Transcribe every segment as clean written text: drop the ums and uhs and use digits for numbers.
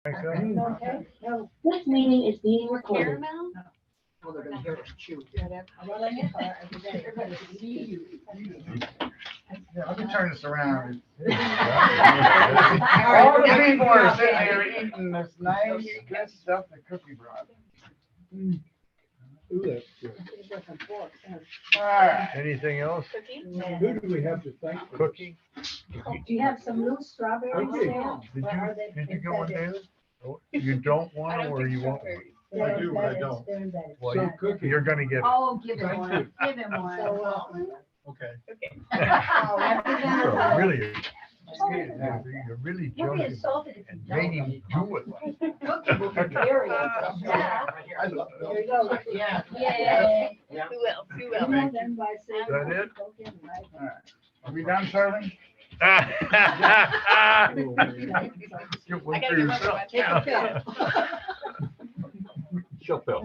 Okay, no. This meeting is being recorded. Caramel? Well, they're gonna hear us chew. Well, in your car every day, everybody see you. Yeah, let me turn this around. All the people are sitting there eating this nice, good stuff that Cookie brought. Ooh, that's good. All right. Anything else? Cookie? Who do we have to thank? for this? Cookie? Do you have some loose strawberries Okay. there? Did Or are they you get one, embedded? David? Oh, You don't I want don't them or think you want one? strawberries. They're I do, but I embedded, don't. they're embedded. Well, So you- Cookie, You're gonna get. Oh, give him Thank one, you. give him one. So welcome. okay. You're really, Oh, you're really You'll be joking insulted if and you made don't. him do it. Cookie will be very upset. Yeah. I love There you go. Yeah. Yay. Who else? Who You else? know them by saying- Is that it? Okay, right. All right. Are we done serving? Get one I gotta for get one yourself. for Take a Yeah. pill. She'll fill.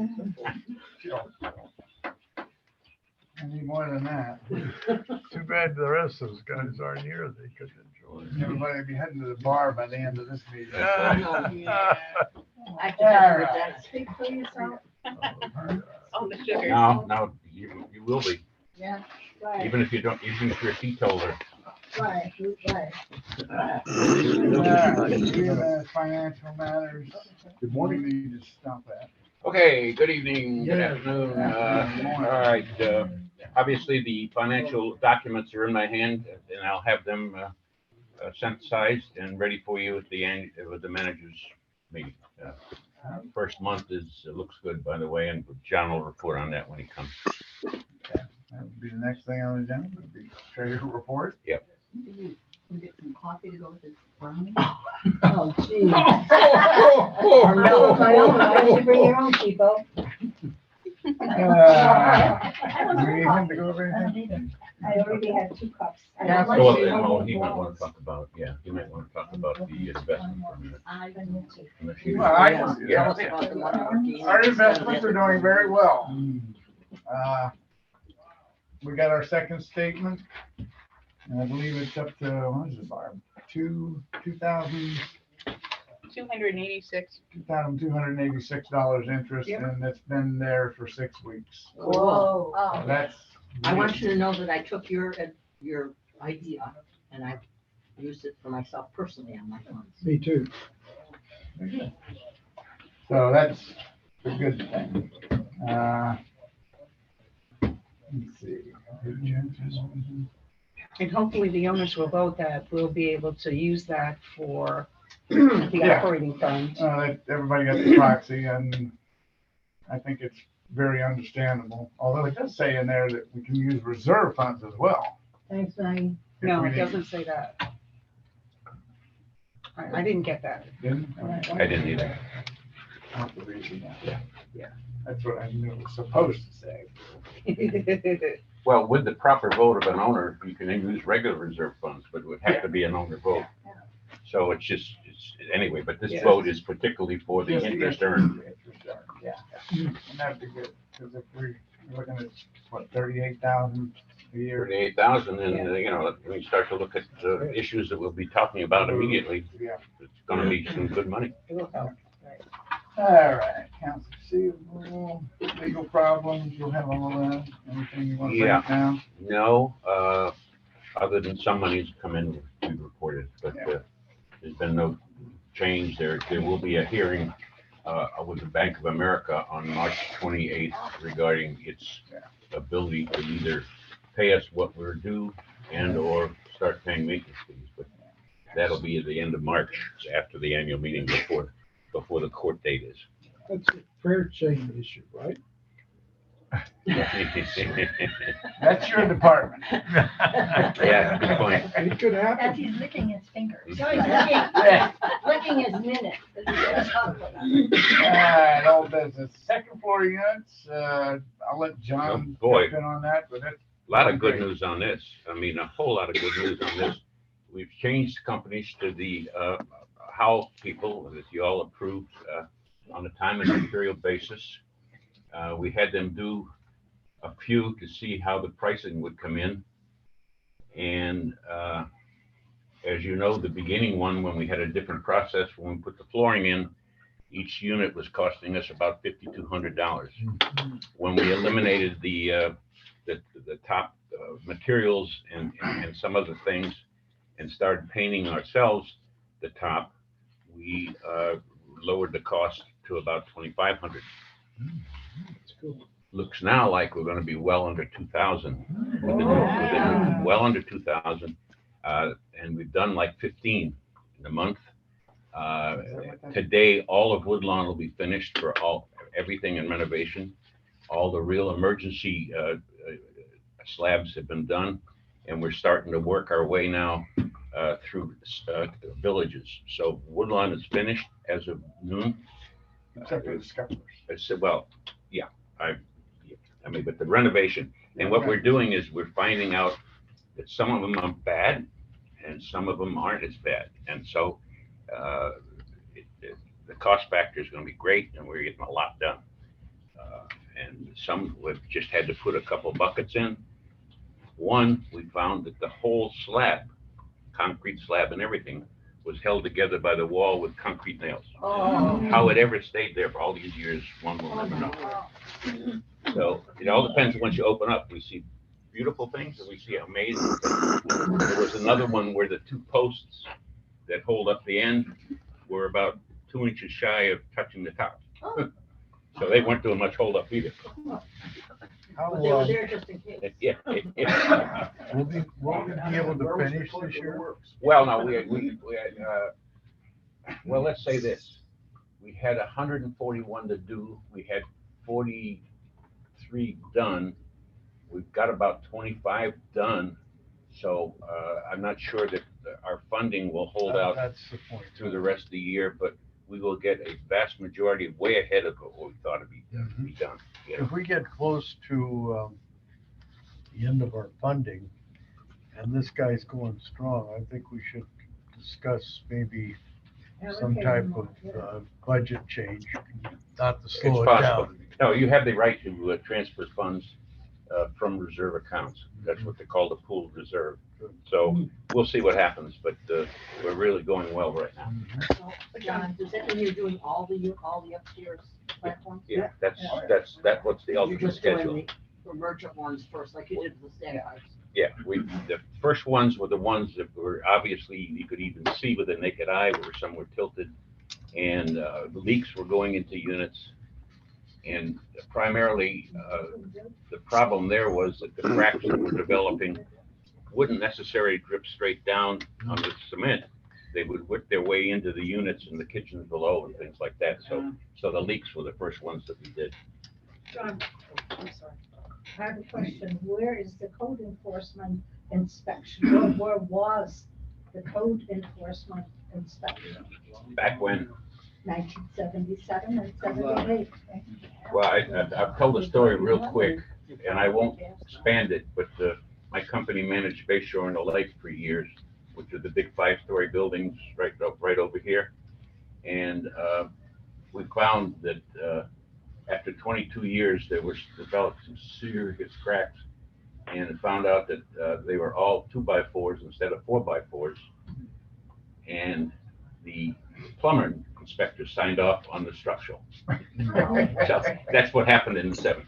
I need more than that. Too bad the rest of those guys aren't here. They could enjoy Everybody will be heading to the bar by the end of this meeting. it. I have to All have right. that. Speak for yourself. Oh, the sugar. No, you will be, Yeah. Right, even if you don't, even if you're a teetotaler. right, right. Financial matters. Good We morning. need to stop that. Okay, good evening, good Yeah. afternoon. All right, obviously, the financial documents are in my hand, and I'll have them synthesized and ready for you at the end, with the manager's meeting. First month looks good, by the way, and John will report on that when he comes. That would be the next thing on the agenda, would be treasurer report. We get some coffee to go with this brownie. Oh, gee. Oh, No, my own, why don't you bring your own, people? Do we need him to go over anything? I already had 2 cups. Yeah, Oh, Well, well, he might want to talk about, he might want to talk about the investment for a minute. Unless you- Well, I- Yeah. Tell us about the one. Our investments are doing very well. We got our second statement, and I believe it's up to, what is it, Barb? $2,286 interest, Yep. and it's been there for 6 weeks. Whoa. So that's. I want you to know that I took your idea and I used it for myself personally on my funds. me too. So that's a good thing. Let's see. And hopefully the owners will vote that we'll be able to use that for the Yeah. operating fund. Everybody got the proxy, and I think it's very understandable, although it does say in there that we can use reserve funds as well. Thanks, Maggie. if No, we it need- doesn't say that. I didn't get that. Didn't? I didn't either. I'll have to read it now. Yeah. That's what I knew it was supposed to say. Well, with the proper vote of an owner, you can use regular reserve funds, but it would have to be an owner vote. So it's anyway, but this Yeah. vote is particularly for the Just interest earned. Interest earned, yeah. And that'd be good, because if we're looking at, what, 38,000 a year? 38,000, and, when you start to look at the issues that we'll be talking about immediately, Yeah. it's gonna be some good money. It will help. All right, accounts receivable, legal problems, you'll have all of that, anything you want to Yeah. break down? No, other than some money's come in to be reported, but there's been no change. There will be a hearing with the Bank of America on March 28th regarding its ability to either pay us what we're due and/or start paying maintenance fees. But that'll be at the end of March, after the annual meeting, before the court date is. That's a fair chain issue, right? That's your department. Yeah, good point. It could As happen. he's licking his fingers. Yeah. Licking his minutes. All right, old business, second floor units, I'll let John Oh, boy. jump in on that, but that's. A lot of good news on this. I mean, a whole lot of good news on this. We've changed companies to the Howell people that you all approved on a time and material basis. We had them do a few to see how the pricing would come in. And as you know, the beginning one, when we had a different process, when we put the flooring in, each unit was costing us about $5,200. When we eliminated the top materials and some other things and started painting ourselves the top, we lowered the cost to about $2,500. That's cool. Looks now like we're going to be well under 2,000. Well under 2,000, and we've done like 15 in a month. Today, all of Woodlawn will be finished for everything in renovation. All the real emergency slabs have been done, and we're starting to work our way now through villages. So Woodlawn is finished as of noon. Except for the scuppered. I said, well, yeah, I mean, but the renovation, and what we're doing is we're finding out that some of them are bad and some of them aren't as bad. And so the cost factor is going to be great, and we're getting a lot done. And some we've just had to put a couple buckets in. One, we found that the whole slab, concrete slab and everything, was held together by the wall with concrete nails. Oh. How it ever stayed there for all these years, one will never know. So it all depends. Once you open up, we see beautiful things and we see amazing things. There was another one where the two posts that hold up the end were about 2 inches shy of touching the top. So they weren't doing much hold up either. But they were there just in case. Will we be able to finish this year? Well, no, we had, well, let's say this. We had 141 to do. We had 43 done. We've got about 25 done. So I'm not sure that our funding will hold out That's the point. through the rest of the year, but we will get a vast majority way ahead of what we thought would be done. You know? If we get close to the end of our funding and this guy's going strong, I think we should discuss maybe some type of budget change, not to It's slow it possible. down. No, you have the right to transfer funds from reserve accounts. That's what they call the pooled reserve. So we'll see what happens, but we're really going well right now. John, does that mean you're doing all the upstairs platforms? Yeah, that's what's the You're ultimate just doing schedule. the emergent ones first, like you did with the standpipes. Yeah, the first ones were the ones that were obviously, you could even see with the naked eye, where some were tilted. And the leaks were going into units. And primarily, the problem there was that the cracks that were developing wouldn't necessarily drip straight down on the cement. They would work their way into the units and the kitchens below and things like that. So the leaks were the first ones that we did. John, I'm sorry. I have a question. Where is the code enforcement inspection? Where was the code enforcement inspection? Back when, 1977 and 78. well, I've told the story real quick, and I won't expand it, but my company managed Bayshore and the Lake for years, which are the big 5-story buildings right over here. And we found that after 22 years, there was developed some serious cracks, and found out that they were all 2x4s instead of 4x4s. And the plumber inspector signed off on the structural. So that's what happened in the 70s.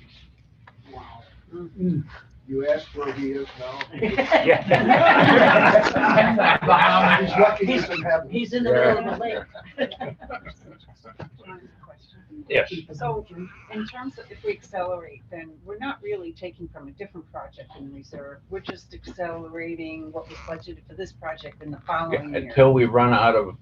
You asked where he is now. Yeah. He's lucky he doesn't have. He's in the middle of the lake. Yes. So in terms of if we accelerate, then we're not really taking from a different project in reserve. We're just accelerating what was budgeted for this project in the following year. Until we run out of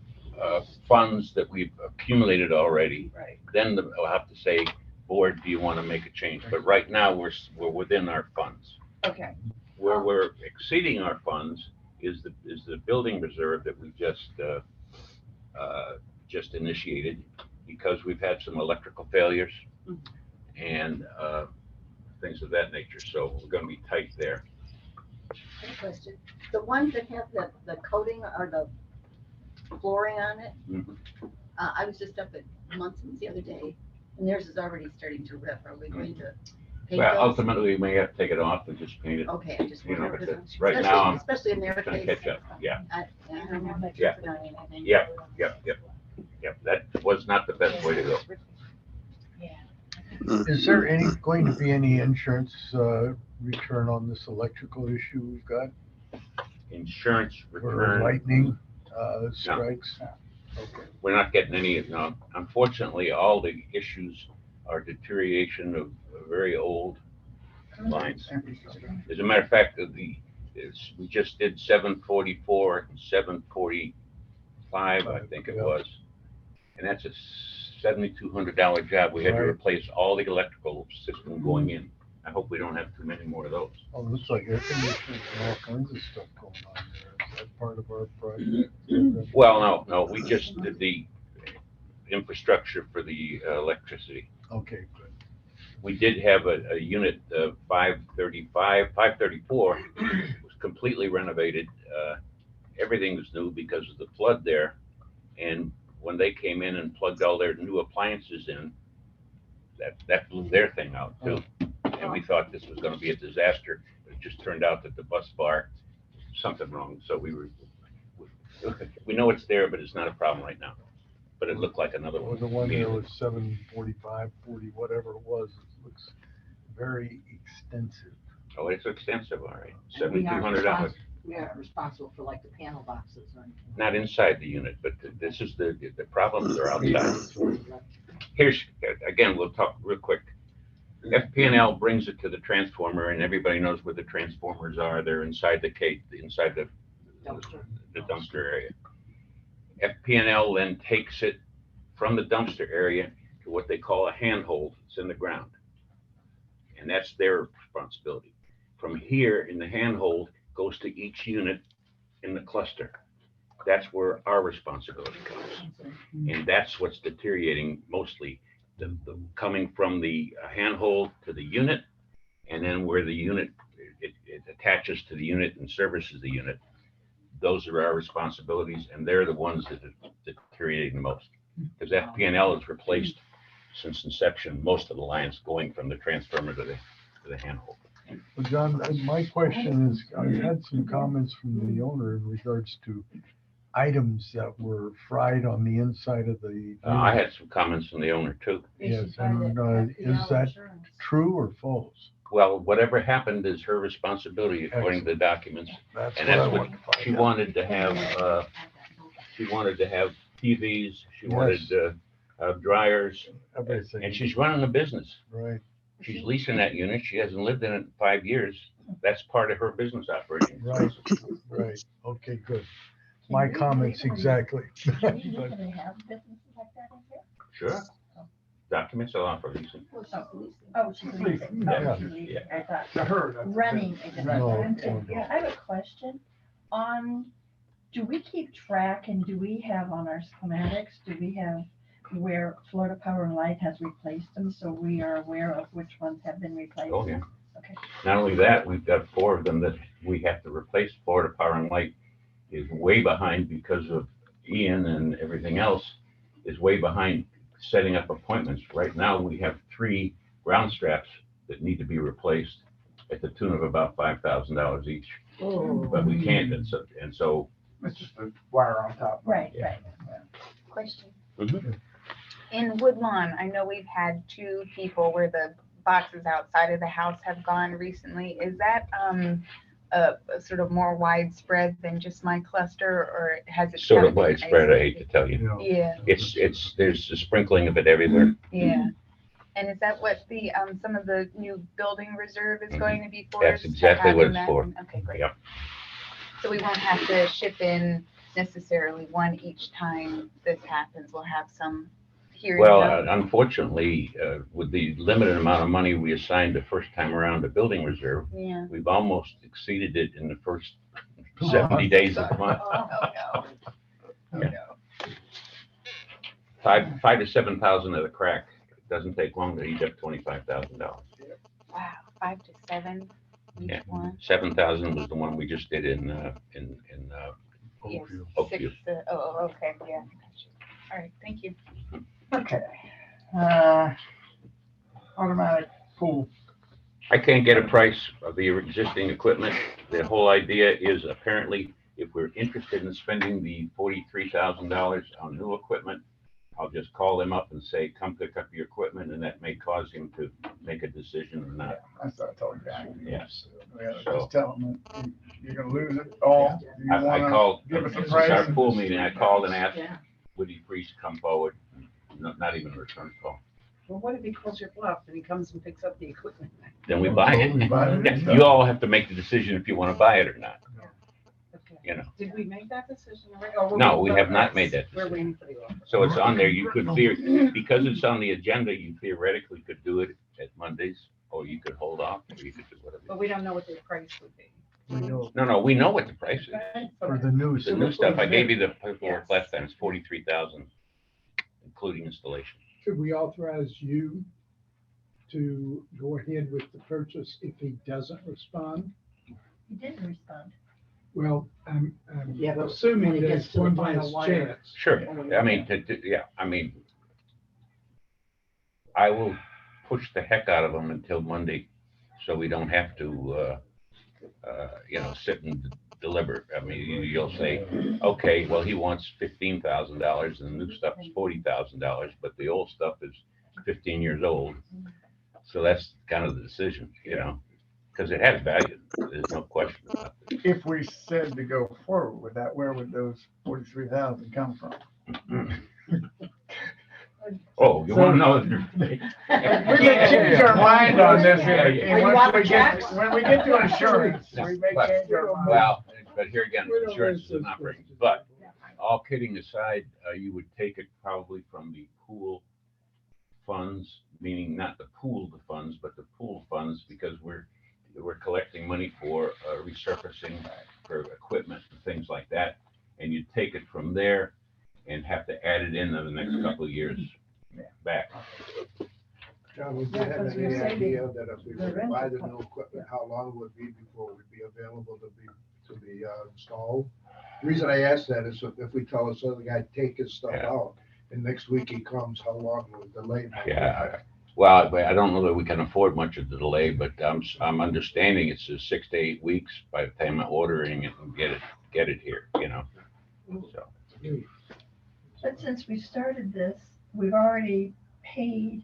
funds that we've accumulated already, Right. then I'll have to say, board, do you want to make a change? But right now, we're within our funds. Okay. Where we're exceeding our funds is the building reserve that we just initiated, because we've had some electrical failures and things of that nature. So we're going to be tight there. Question. The ones that have the coating or the flooring on it, Mhm. I was just up at Munson's the other day, and theirs is already starting to rip. Are we going to Paint Well, those? ultimately, we may have to take it off and just paint it. Okay, I just You know, wondered, but 'cause right especially- now, I'm especially in their trying to case. catch up. Yeah, I don't have much Yeah. for doing anything. Yep. That was not the best way to go. Is there going to be any insurance, return on this electrical issue we've got? Insurance For return, lightning, strikes? Okay. we're not getting any, no. Unfortunately, all the issues are deterioration of very old lines. As a matter of fact, we just did 744 and 745, I think it Yeah. was. And that's a $7,200 job. We had to Right. replace all the electrical system going in. I hope we don't have too many more of those. Oh, it looks like air conditioners and all kinds of stuff going on there. Is that part of our project? Well, no, we just did the infrastructure for the electricity. Okay, good. We did have a unit, 534, was completely renovated. Everything was new because of the flood there. And when they came in and plugged all their new appliances in, that blew their thing out too. And we thought this was gonna be a disaster. It just turned out that the bus bar, something wrong. So we know it's there, but it's not a problem right now. But it looked like another Or one. the one there was 745, 40, whatever it was. It looks very extensive. Oh, it's extensive, all right. And we aren't $7,200. We aren't responsible for like the panel boxes or anything. Not inside the unit, but this is the problems are outside. Here's, again, we'll talk real quick. FP&L brings it to the transformer, and everybody knows where the transformers are. They're inside inside the dumpster area. FP&L then takes it from the dumpster area to what they call a handhold. It's in the ground. And that's their responsibility. From here in the handhold goes to each unit in the cluster. That's where our responsibility comes. And that's what's deteriorating mostly, the coming from the handhold to the unit, and then where the unit, it attaches to the unit and services the unit. Those are our responsibilities, and they're the ones that are deteriorating the most. Because FP&L has replaced, since inception, most of the lines going from the transformer to the handhold. Well, John, my question is, I had some comments from the owner in regards to items that were fried on the inside of the. I had some comments from the owner too. Yes, and is that true or false? Well, whatever happened is her responsibility according to the documents. That's And what I that's what want to find she out. wanted to have, TVs, she wanted, dryers, Everything, and she's running a business. right. She's leasing that unit. She hasn't lived in it in 5 years. That's part of her business operating. Right. Right, okay, good. My comments exactly. Can they have businesses like that in here? Sure. Documents allow for leasing. Oh, she's leasing. Yeah. Oh, she's leasing. I thought To her, that's. renting. No, Yeah, I have a question on, do we keep track and do we have on our schematics, do we have where Florida Power and Light has replaced them, so we are aware of which ones have been replaced? Oh, yeah. Okay. Not only that, we've got 4 of them that we have to replace. Florida Power and Light is way behind because of Ian and everything else, is way behind setting up appointments. Right now, we have 3 ground straps that need to be replaced at the tune of about $5,000 each. But we can't, and so It's just a wire on top. Right, Yeah. right. Question. Mhm. In Woodlawn, I know we've had 2 people where the boxes outside of the house have gone recently. Is that a sort of more widespread than just my cluster, or has it? sort kind of been widespread, I hate to isolated? tell you. You know, Yeah, There's a sprinkling of it everywhere. yeah. And is that what the, some of the new building reserve is going to be for? That's is to exactly what having it's that? for. Okay, great. Yep. So we won't have to ship in necessarily one each time this happens. We'll have some here. Well, and now. unfortunately, with the limited amount of money we assigned the first time around to building reserve, Yeah. we've almost exceeded it in the first 70 days of the month. Oh, no. Yeah. 5 to 7,000 at a crack. It doesn't take long to eat up $25,000. Wow, 5 to 7 each Yeah. one. 7,000 was the one we just did in Yes, Oakview. Oakview. 6, okay, yeah. Gotcha. All right, thank you. Okay. Automatic pool I can't get a price of the existing equipment. The whole idea is apparently if we're interested in spending the $43,000 on new equipment, I'll just call them up and say, come pick up your equipment, and that may cause him to make a decision or not. That's what I told Jack. Yes. Yeah, So- just tell them that you're gonna lose it all. Do you I wanna called, give us a since price? our pool meeting, I called and asked Yeah. Woody Priest to come forward. Not even a return call. Well, what if he calls your bluff and he comes and picks up the equipment? Then we buy We buy the new it. stuff. You all have to make the decision if you want to buy it or not, Okay. you know. Did we make that decision already? Or we're No, waiting we for have the not price? made that We're decision. waiting for the offer. So it's on there. You could because it's on the agenda, you theoretically could do it at Mondays, or you could hold off, or you could do whatever. But we don't know what the price would be. We know No, we know what the price is. for the new. The new stuff, I gave you the paperwork Yes. last time, it's 43,000, including installation. Could we authorize you to go ahead with the purchase if he doesn't respond? He didn't respond. Well, I'm Yeah, but when assuming it that gets it's to the one final last wire. chance. Sure, I mean, I will push the heck out of them until Monday, so we don't have to, sit and deliver. I mean, you'll say, okay, well, he wants $15,000 and the new stuff is $40,000, but the old stuff is 15 years old. So that's kind of the decision, because it has value. There's no question about it. If we said to go forward with that, where would those 43,000 come from? Oh, you want to know? We may change our mind on this Yeah, and yeah. when we get to insurance, we may But- change our mind. Well, but here again, insurance is an operating, but all kidding aside, you would take it probably from the pool funds, meaning not the pooled funds, but the pool funds, because we're collecting money for resurfacing, for equipment and things like that. And you take it from there and have to add it in the next couple of years back. John, would you Yeah, have 'cause any we're saving idea that if we the were to rental buy the cost. new equipment, how long it would be before it would be available to be installed? The reason I ask that is if we tell this other guy, take his stuff Yeah. out, and next week he comes, how long will the delay? be? Yeah, well, I don't know that we can afford much of the delay, but I'm understanding it's 6 to 8 weeks by the time I'm ordering it and get it here, so. But since we started this, we've already paid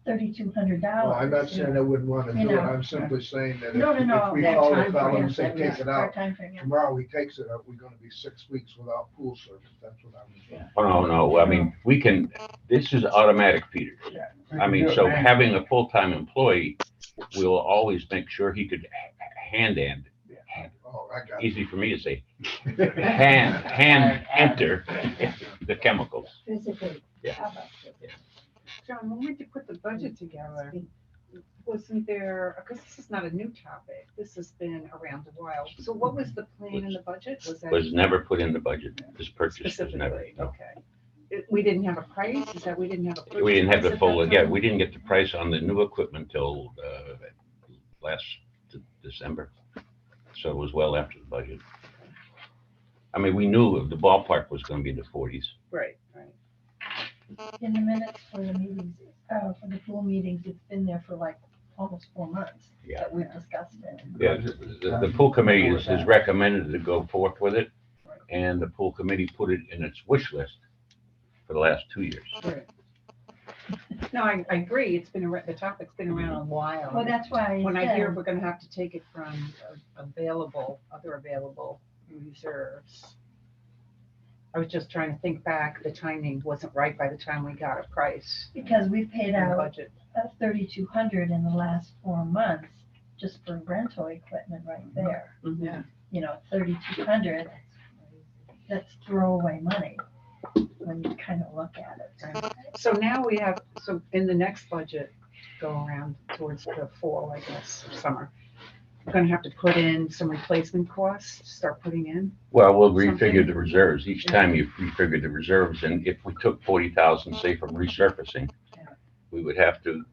$3,200. Well, I'm not saying I wouldn't want to You do it, know. I'm simply saying that No, if we That call the time fellow frame, and say, that take is it Our out, timeframe, yeah. tomorrow he takes it out, we're gonna be 6 weeks without pool service, that's what I'm saying. Oh, no, I mean, this is automatic, Peter. I mean, so having a full-time employee, we'll always make sure he could hand, Oh, I got it. easy for me to say, hand enter the chemicals. Physically. Yeah. How about it? John, when we did put the budget together, wasn't there, because this is not a new topic, this has been around a while. So what was the plan in the budget? Was that Was never put in the budget. This purchase was never. specifically? Okay. We didn't have a price? Is that we didn't have a purchase We didn't have price the at full, that yeah, time? we didn't get the price on the new equipment till last December. So it was well after the budget. I mean, we knew the ballpark was gonna be in the 40s. Right, right. In the minutes for the meetings, for the pool meetings, it's been there for like almost 4 months Yeah. that we've discussed it. Yeah, the pool committee has recommended to go forth with it, and the pool committee put it in its wish list for the last 2 years. No, I agree. It's been, the topic's been around a while. Well, that's why When I hear said, we're gonna have to take it from other available reserves. I was just trying to think back, the timing wasn't right by the time we got a price because we paid in the out budget. 3,200 in the last 4 months just for rental equipment right there. Yeah. 3,200, that's throwaway money when you kind of look at it. So now we have, so in the next budget, go around towards the fall, I guess, or summer, we're gonna have to put in some replacement costs, start putting in. Well, we'll Something. refigure the reserves. Each time you refigure the reserves, and if we took 40,000, say, from resurfacing, we would have to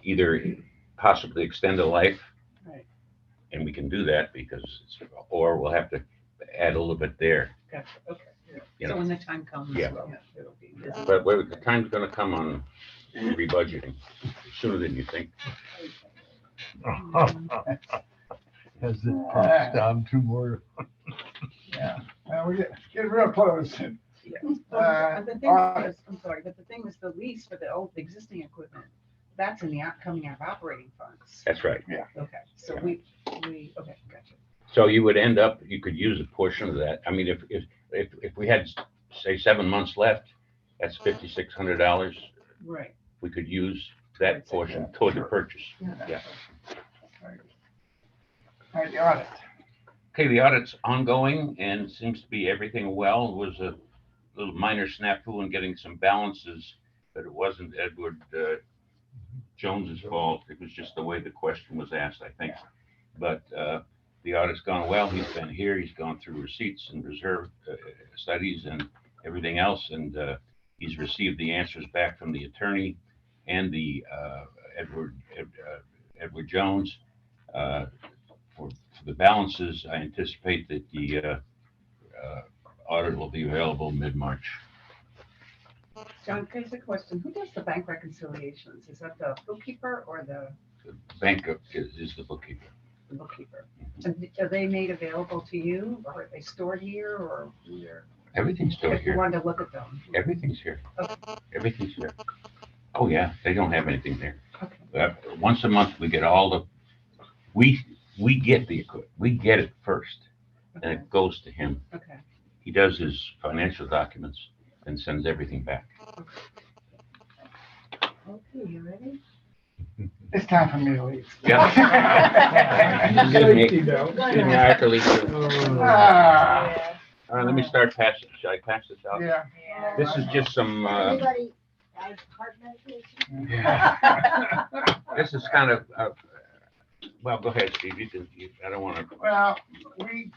either possibly extend the life. Right. And we can do that or we'll have to add a little bit there. Gotcha, okay. You So know. when the time comes, Yeah. it'll be. But the time's gonna come on rebudgeting sooner than you think. Has it passed down two more? Yeah, we get real close. But the thing is, I'm sorry, but the thing is the lease for the old existing equipment, that's in the coming out of operating funds. That's right. Okay, so we, okay, gotcha. So you would end up, you could use a portion of that. I mean, if we had, say, 7 months left, that's $5,600. Right. We could use that portion toward the purchase. Yeah. All right, the audit. Okay, the audit's ongoing and seems to be everything well. It was a little minor snafu in getting some balances, but it wasn't Edward Jones's fault. It was just the way the question was asked, I think. But the audit's gone well. He's been here. He's gone through receipts and reserve studies and everything else, and he's received the answers back from the attorney and the Edward Jones. For the balances, I anticipate that the audit will be available mid-March. John, can I ask a question? Who does the bank reconciliations? Is that the bookkeeper or the Bank is the bookkeeper. bookkeeper? And are they made available to you, or are they stored here, or where? Everything's still If you here. wanted to look at them. Everything's here. Okay. Everything's here. Oh, yeah, they don't have anything there. Okay. Once a month, we get all the, we get the equipment. We get it first, and Okay. it goes to him. Okay. He does his financial documents and sends everything back. Okay, you ready? It's time for me to leave. Yeah. Safety belt. Give me Arthur, Ah, All right, let me start passing. Should I pass this out? Yeah. This is just some, Anybody has heart medication? this is kind of, well, go ahead, Steve. I don't want to, Well, we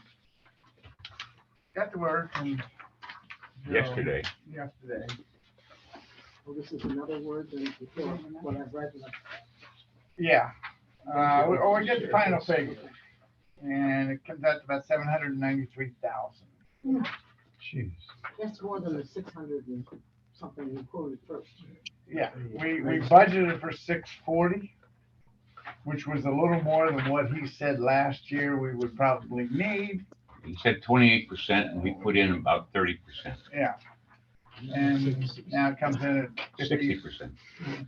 got to work and. yesterday. Yesterday. Well, this is another word than before, what I've read. Yeah. We get the final figure. And it comes out to about 793,000. Jeez. That's more than the 600 and something you quoted first. Yeah, we budgeted for 640, which was a little more than what he said last year we would probably need. He said 28%, and we put in about 30%, Yeah. And now it comes in at 60%.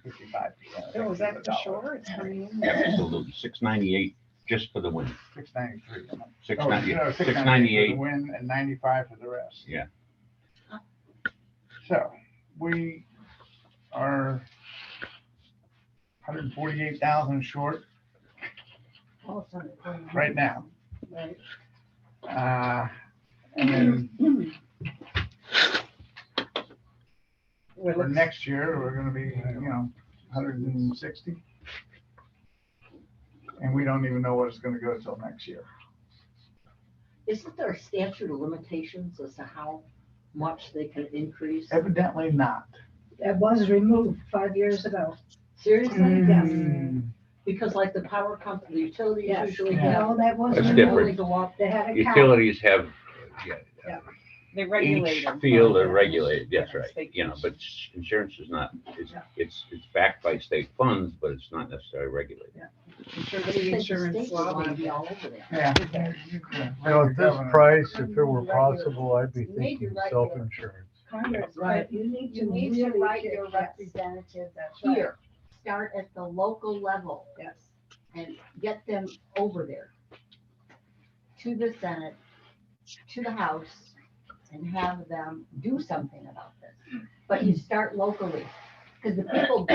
55%. Oh, is that for sure? It's coming in? Absolutely. 698 just for the win. 693. 698. For the 698. win and 95 for the rest. Yeah. So we are 148,000 short Oh, it's under 29. right now. Right. And then Well, for let's- next year, we're gonna be, 160. And we don't even know what it's gonna go till next year. Isn't there a statute of limitations as to how much they can increase? Evidently not. That was removed 5 years ago. Seriously? Yes. Because like the power company, the utilities Yes. usually Yeah. have. No, that was That's removed. different. Only go up. They had a cap. Utilities have, They regulate each them. field are regulated, that's right, State but insurance is not, it's backed by state funds, but it's not necessarily regulated. I'm sure I the just think the insurance state would want to lobby. be all over that. Yeah. At this price, if it were possible, I'd be thinking self-insurance. Congress, Right. but you need to You need to really write get- your yes. representative That's right. here, start at the local level Yes. and get them over there to the Senate, to the House, and have them do something about this. But you start locally, because the people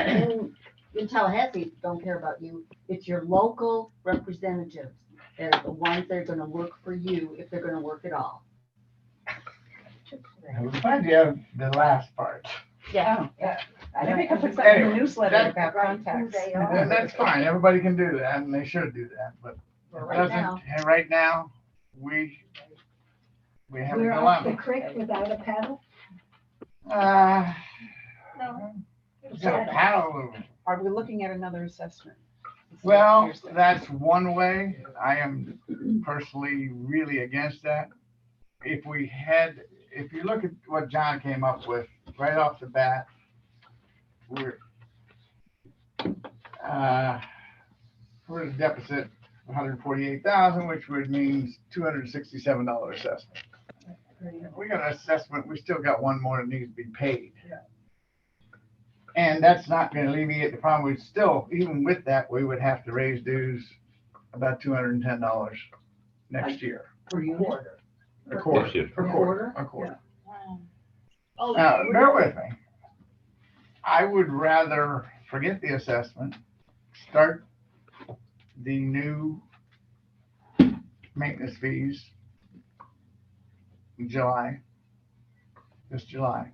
in Tallahassee don't care about you. It's your local representatives that are the ones that are gonna work for you, if they're gonna work at all. I'm glad you have the last part. Yeah. Maybe I can put that in the Anyway, newsletter that- about Right, who contacts. they are. That's fine, everybody can do that, and they should do that, but For it right now. doesn't, and right now, we have a We're off the dilemma. creek without a paddle. No. We got a paddle. Are we looking at another assessment? Well, that's one way. I am personally really against that. If you look at what John came up with right off the bat, we're deficit of $148,000, which would mean $267 assessment. If we got an assessment, we still got one more that needs to be paid. Yeah. And that's not gonna alleviate the problem. We still, even with that, we would have to raise dues about $210 next year. Per unit? A quarter, Yes, yes. a quarter, a quarter. Wow. Oh, Now, bear with me. I would rather forget the assessment, start the new maintenance fees in July, this July.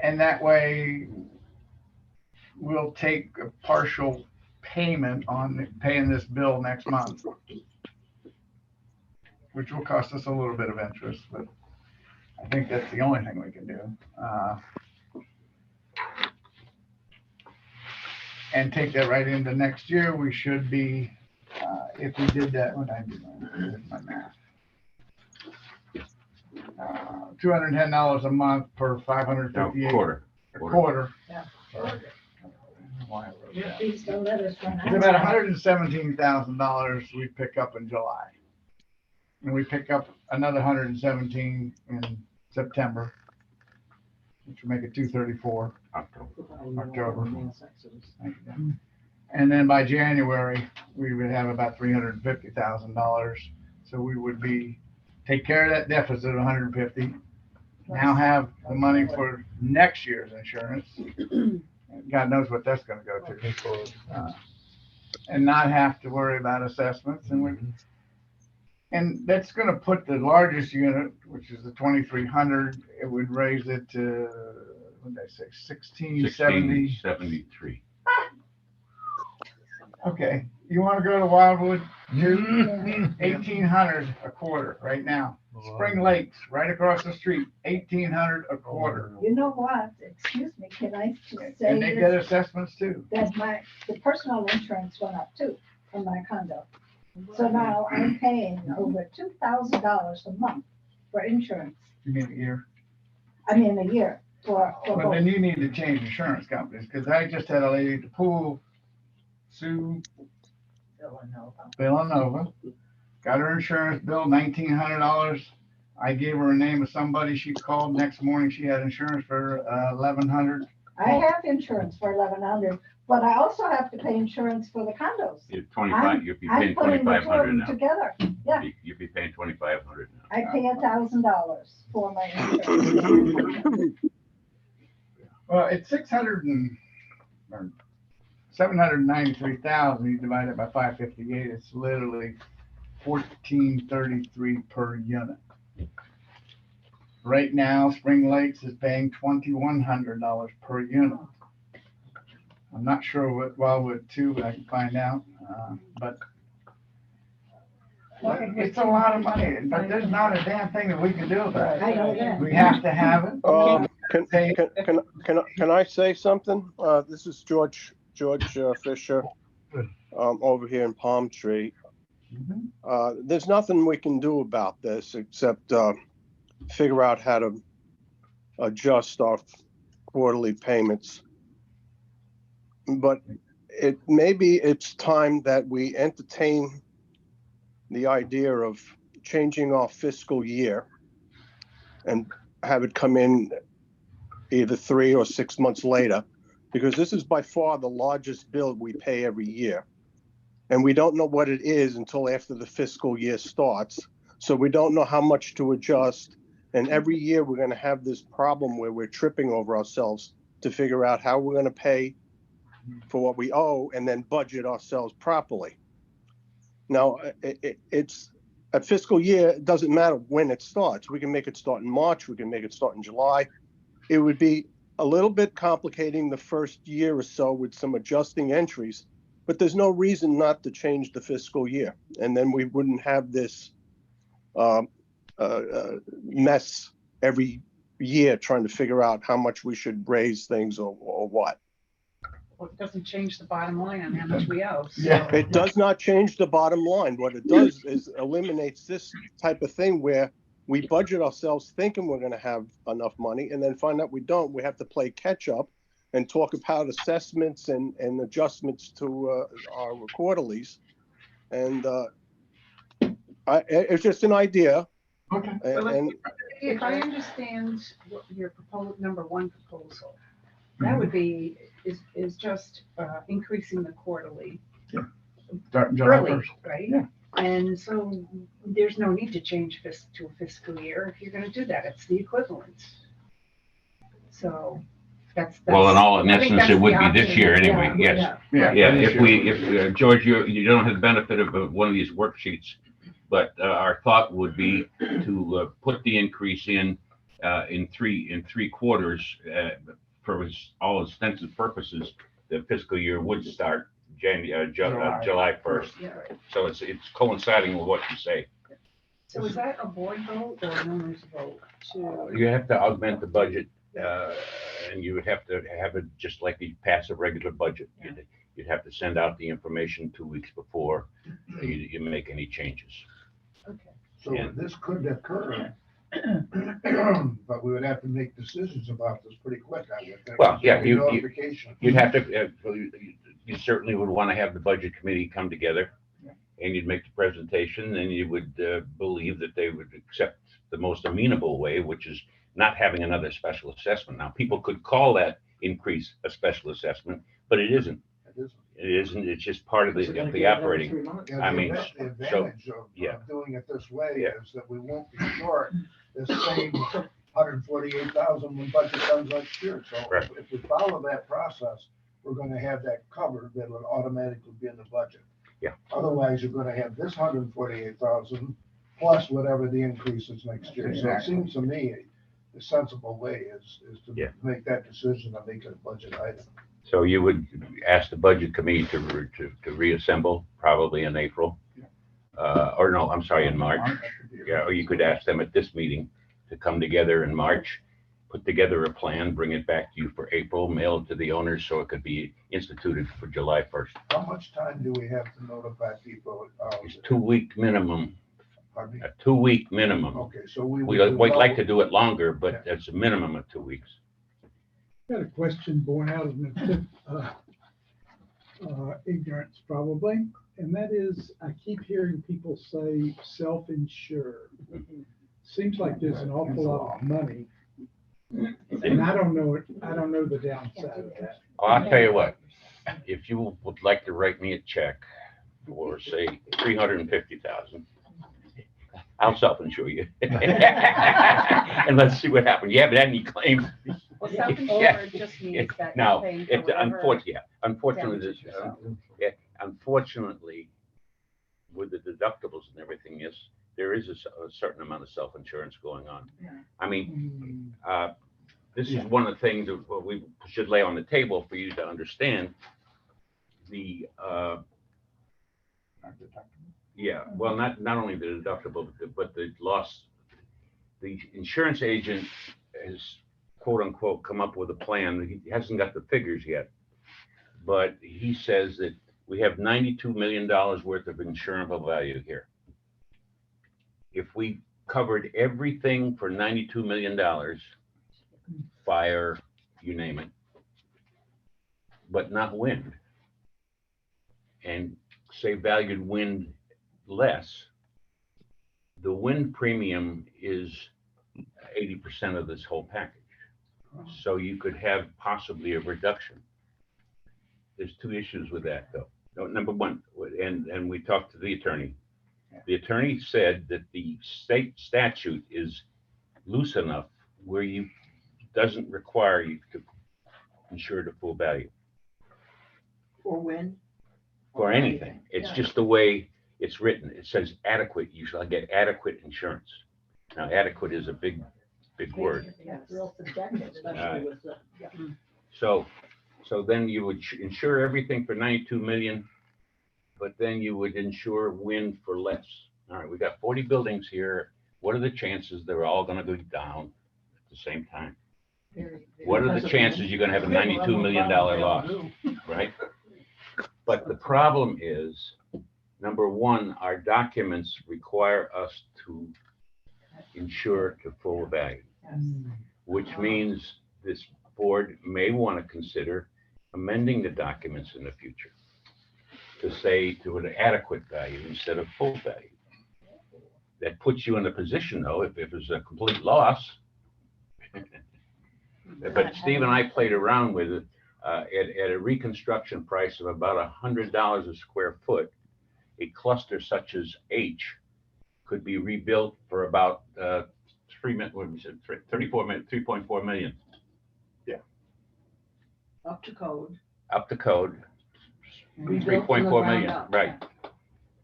And that way, we'll take a partial payment on paying this bill next month, which will cost us a little bit of interest, but I think that's the only thing we can do. And take that right into next year. We should be, if we did that, what did I do my math? $210 a month per No, 558. quarter. A quarter. Yeah. Sorry. Why I wrote that. Please don't let us run out. It's about $117,000 we pick up in July. And we pick up another 117 in September, which will make it 234. October. And then by January, we would have about $350,000. So we would take care of that deficit of 150. Now have the money for next year's insurance. God knows what that's gonna go to. And not have to worry about assessments and that's gonna put the largest unit, which is the 2,300, it would raise it to, what did I say, 1670? 1673. Okay, you wanna go to Wildewood? 1,800 a quarter right now. Spring Lakes, right across the street, 1,800 a quarter. You know what, excuse me, can I just say And they get this, assessments too. that the personal insurance went up too in my condo. So now I'm paying over $2,000 a month for insurance, You mean a year? I mean, a year for But both. then you need to change insurance companies, because I just had a lady at the pool, Sue Villanova, got her insurance bill, $1,900. I gave her a name of somebody, she called, next morning she had insurance for $1,100. I have insurance for 1,100, but I also have to pay insurance for the condos. You'll be I'm paying putting the two of 2,500 them now. together. Yeah, You'll be paying 2,500 now. I pay $1,000 for my insurance. Well, it's 793,000, you divide it by 558, it's literally 1,433 per unit. Right now, Spring Lakes is paying $2,100 per unit. I'm not sure what Wildwood 2, I can find out, but it's a lot of money, but there's not a damn thing that we can do about I know it. that. We have to have it. Can I say something? This is George Fisher, over here in Palm Tree. There's nothing we can do about this except figure out how to adjust our quarterly payments. But maybe it's time that we entertain the idea of changing our fiscal year and have it come in either 3 or 6 months later, because this is by far the largest bill we pay every year. And we don't know what it is until after the fiscal year starts. So we don't know how much to adjust. And every year we're going to have this problem where we're tripping over ourselves to figure out how we're going to pay for what we owe and then budget ourselves properly. Now, it's a fiscal year. It doesn't matter when it starts. We can make it start in March. We can make it start in July. It would be a little bit complicating the first year or so with some adjusting entries, but there's no reason not to change the fiscal year. And then we wouldn't have this mess every year trying to figure out how much we should raise things or what. Well, it doesn't change the bottom line on how much we owe. So. Yeah. It does not change the bottom line. What it does is eliminates this type of thing where we budget ourselves thinking we're going to have enough money and then find out we don't. We have to play catch up. and talk about assessments and adjustments to our quarterlies. And it's just an idea. Okay. And If I understand what your number one proposal, that would be, is just increasing the quarterly Starting July early, 1st. right? Yeah. And so there's no need to change to a fiscal year if you're gonna do that. It's the equivalent. So that's. Well, in all, in I think essence, that's it would the be this option. year anyway, Yeah, yes. yeah. Yeah, this if George, you don't have the benefit of one of these worksheets, but our thought would be to put the increase in three quarters, for all intents and purposes, the fiscal year would start July 1st. Yeah, right. So it's coinciding with what you say. So is that a board vote or an owner's vote to? You have to augment the budget, and you would have to have it just like you pass a regular budget. You'd have to send out the information 2 weeks before you make any changes. Okay. So Yeah. this could occur, but we would have to make decisions about this pretty quick, I would think. Well, yeah, Notification. You'd have to, you certainly would want to have the budget committee come together, and you'd make the presentation, and you would believe that they would accept the most amenable way, which is not having another special assessment. Now, people could call that increase a special assessment, but it isn't. It isn't. It's just part of the operating. Yeah, I mean, the advantage yeah. of doing it this way Yeah. is that we won't be short the same 148,000 when budget comes next year. So Correct. if we follow that process, we're gonna have that covered, that would automatically be in the budget. Yeah. Otherwise, you're gonna have this 148,000 plus whatever the increase is next year. So it Exactly. seems to me, the sensible way is Yeah. to make that decision and make it a budget item. So you would ask the budget committee to reassemble probably in April, or no, I'm sorry, in March. Yeah, or you could ask them at this meeting to come together in March, put together a plan, bring it back to you for April, mail it to the owners so it could be instituted for July 1st. How much time do we have to notify people? It's 2-week minimum, Pardon me? a 2-week minimum. Okay, so we. We'd like to do it longer, but it's a minimum of 2 weeks. Got a question born out of ignorance probably, and that is, I keep hearing people say self-insure. Seems like there's an awful lot of money, and I don't know the downside of that. Oh, I'll tell you what, if you would like to write me a check for, say, 350,000, I'll self-insure you. And let's see what happens. You haven't had any claims. Well, Yeah. self-insured just means that you're No, paying for it's whatever. unfortunately, damages yourself. unfortunately, with the deductibles and everything, yes, there is a certain amount of self-insurance going on. I mean, this is one of the things that we should lay on the table for you to understand. The, yeah, well, not only the deductible, but the loss. The insurance agent has, quote unquote, come up with a plan. He hasn't got the figures yet, but he says that we have $92 million worth of insurable value here. If we covered everything for $92 million, fire, you name it, but not wind, and say valued wind less, the wind premium is 80% of this whole package. So you could have possibly a reduction. There's 2 issues with that, though. No, number one, and we talked to the attorney. The attorney said that the state statute is loose enough where you doesn't require you to insure the full value For when? for anything. It's just the way it's written. It says adequate. You shall get adequate insurance. Now, adequate is a big word. That's real subjective. Especially with the, So then you would insure everything for 92 million, but then you would insure wind for less. All right, we got 40 buildings here. What are the chances they're all gonna go down at the same time? What are the chances you're gonna have a $92 million loss, right? But the problem is, number one, our documents require us to insure to full value, which means this board may want to consider amending the documents in the future to say to an adequate value instead of full value. That puts you in a position, though, if it's a complete loss. But Steve and I played around with it at a reconstruction price of about $100 a square foot. A cluster such as H could be rebuilt for about 3.4 million. Up to code. Up to code, Rebuilt from the 3.4 ground million, up. right.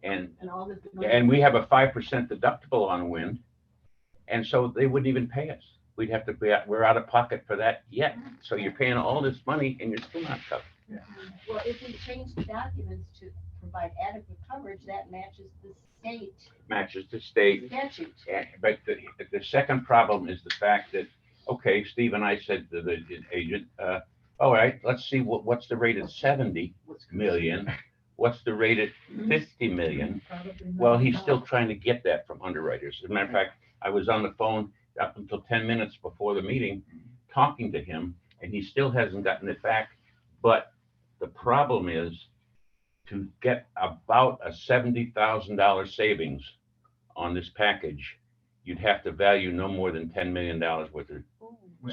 And all this. we have a 5% deductible on wind. And so they wouldn't even pay us. We'd have to be, we're out of pocket for that yet. So you're paying all this money and you're still not covered. Well, if we change the documents to provide adequate coverage, that matches the state Matches the state. statute. But the second problem is the fact that, okay, Steve and I said to the agent, all right, let's see what's the rate at 70 million? What's the rate at 50 million? Well, he's still trying to get that from underwriters. As a matter of fact, I was on the phone up until 10 minutes before the meeting, talking to him, and he still hasn't gotten it back. But the problem is to get about a $70,000 savings on this package, you'd have to value no more than $10 million worth of.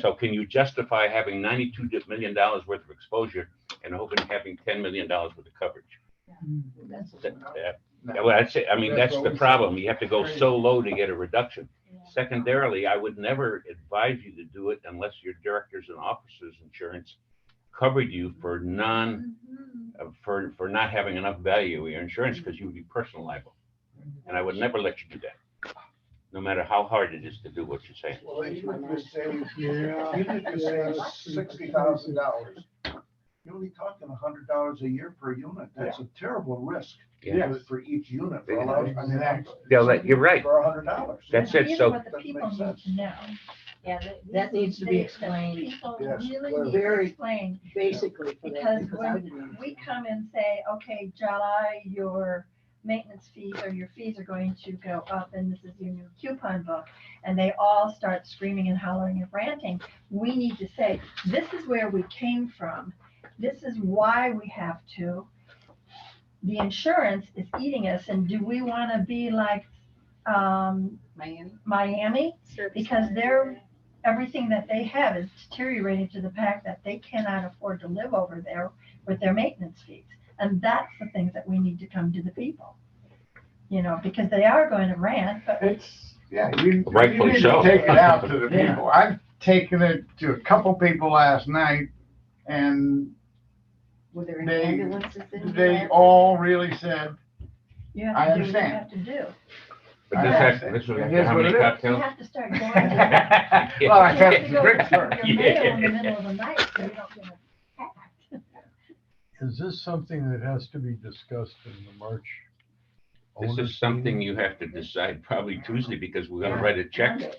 So can you justify having $92 million worth of exposure and hoping having $10 million worth of coverage? Well, that's it. I mean, that's the problem. You have to go so low to get a reduction. Secondarily, I would never advise you to do it unless your directors and officers insurance covered you for for not having enough value of your insurance, because you would be personal liable. And I would never let you do that, no matter how hard it is to do what you're saying. Well, even if you save $60,000, you're only talking $100 a year per unit. That's a terrible risk. Yeah. For each unit. For Yeah. a lot of- I mean, You're right. For $100. That's it. These are So what the people need to know. Yeah, That needs to be They- explained People Yes, really clearly. need to Very explain, basically for that. because because I when didn't we come and say, okay, July, your maintenance fees or your fees are going to go up, and this is your new coupon book, and they all start screaming and hollering and ranting, we need to say, this is where we came from. This is why we have to. The insurance is eating us, and do we want to be like Miami? Because everything that they have is deteriorating to the fact that they cannot afford to live over there with their maintenance fees. And that's the things that we need to come to the people, because they are going to rant, but You Rightfully need so. to take it out to the people. I've taken it to a couple people last night, and Were there They- any ambulances in they here? all really said, you I have to do what you understand. have to do. but this was It is how what many it is. You cocktails? have to start going to. well, I You have had to to go drink to first. your mail in the middle of the night so you don't get attacked. Is this something that has to be discussed in the March? This owners is something meeting? you have to decide probably Tuesday, because we're gonna write a check Well,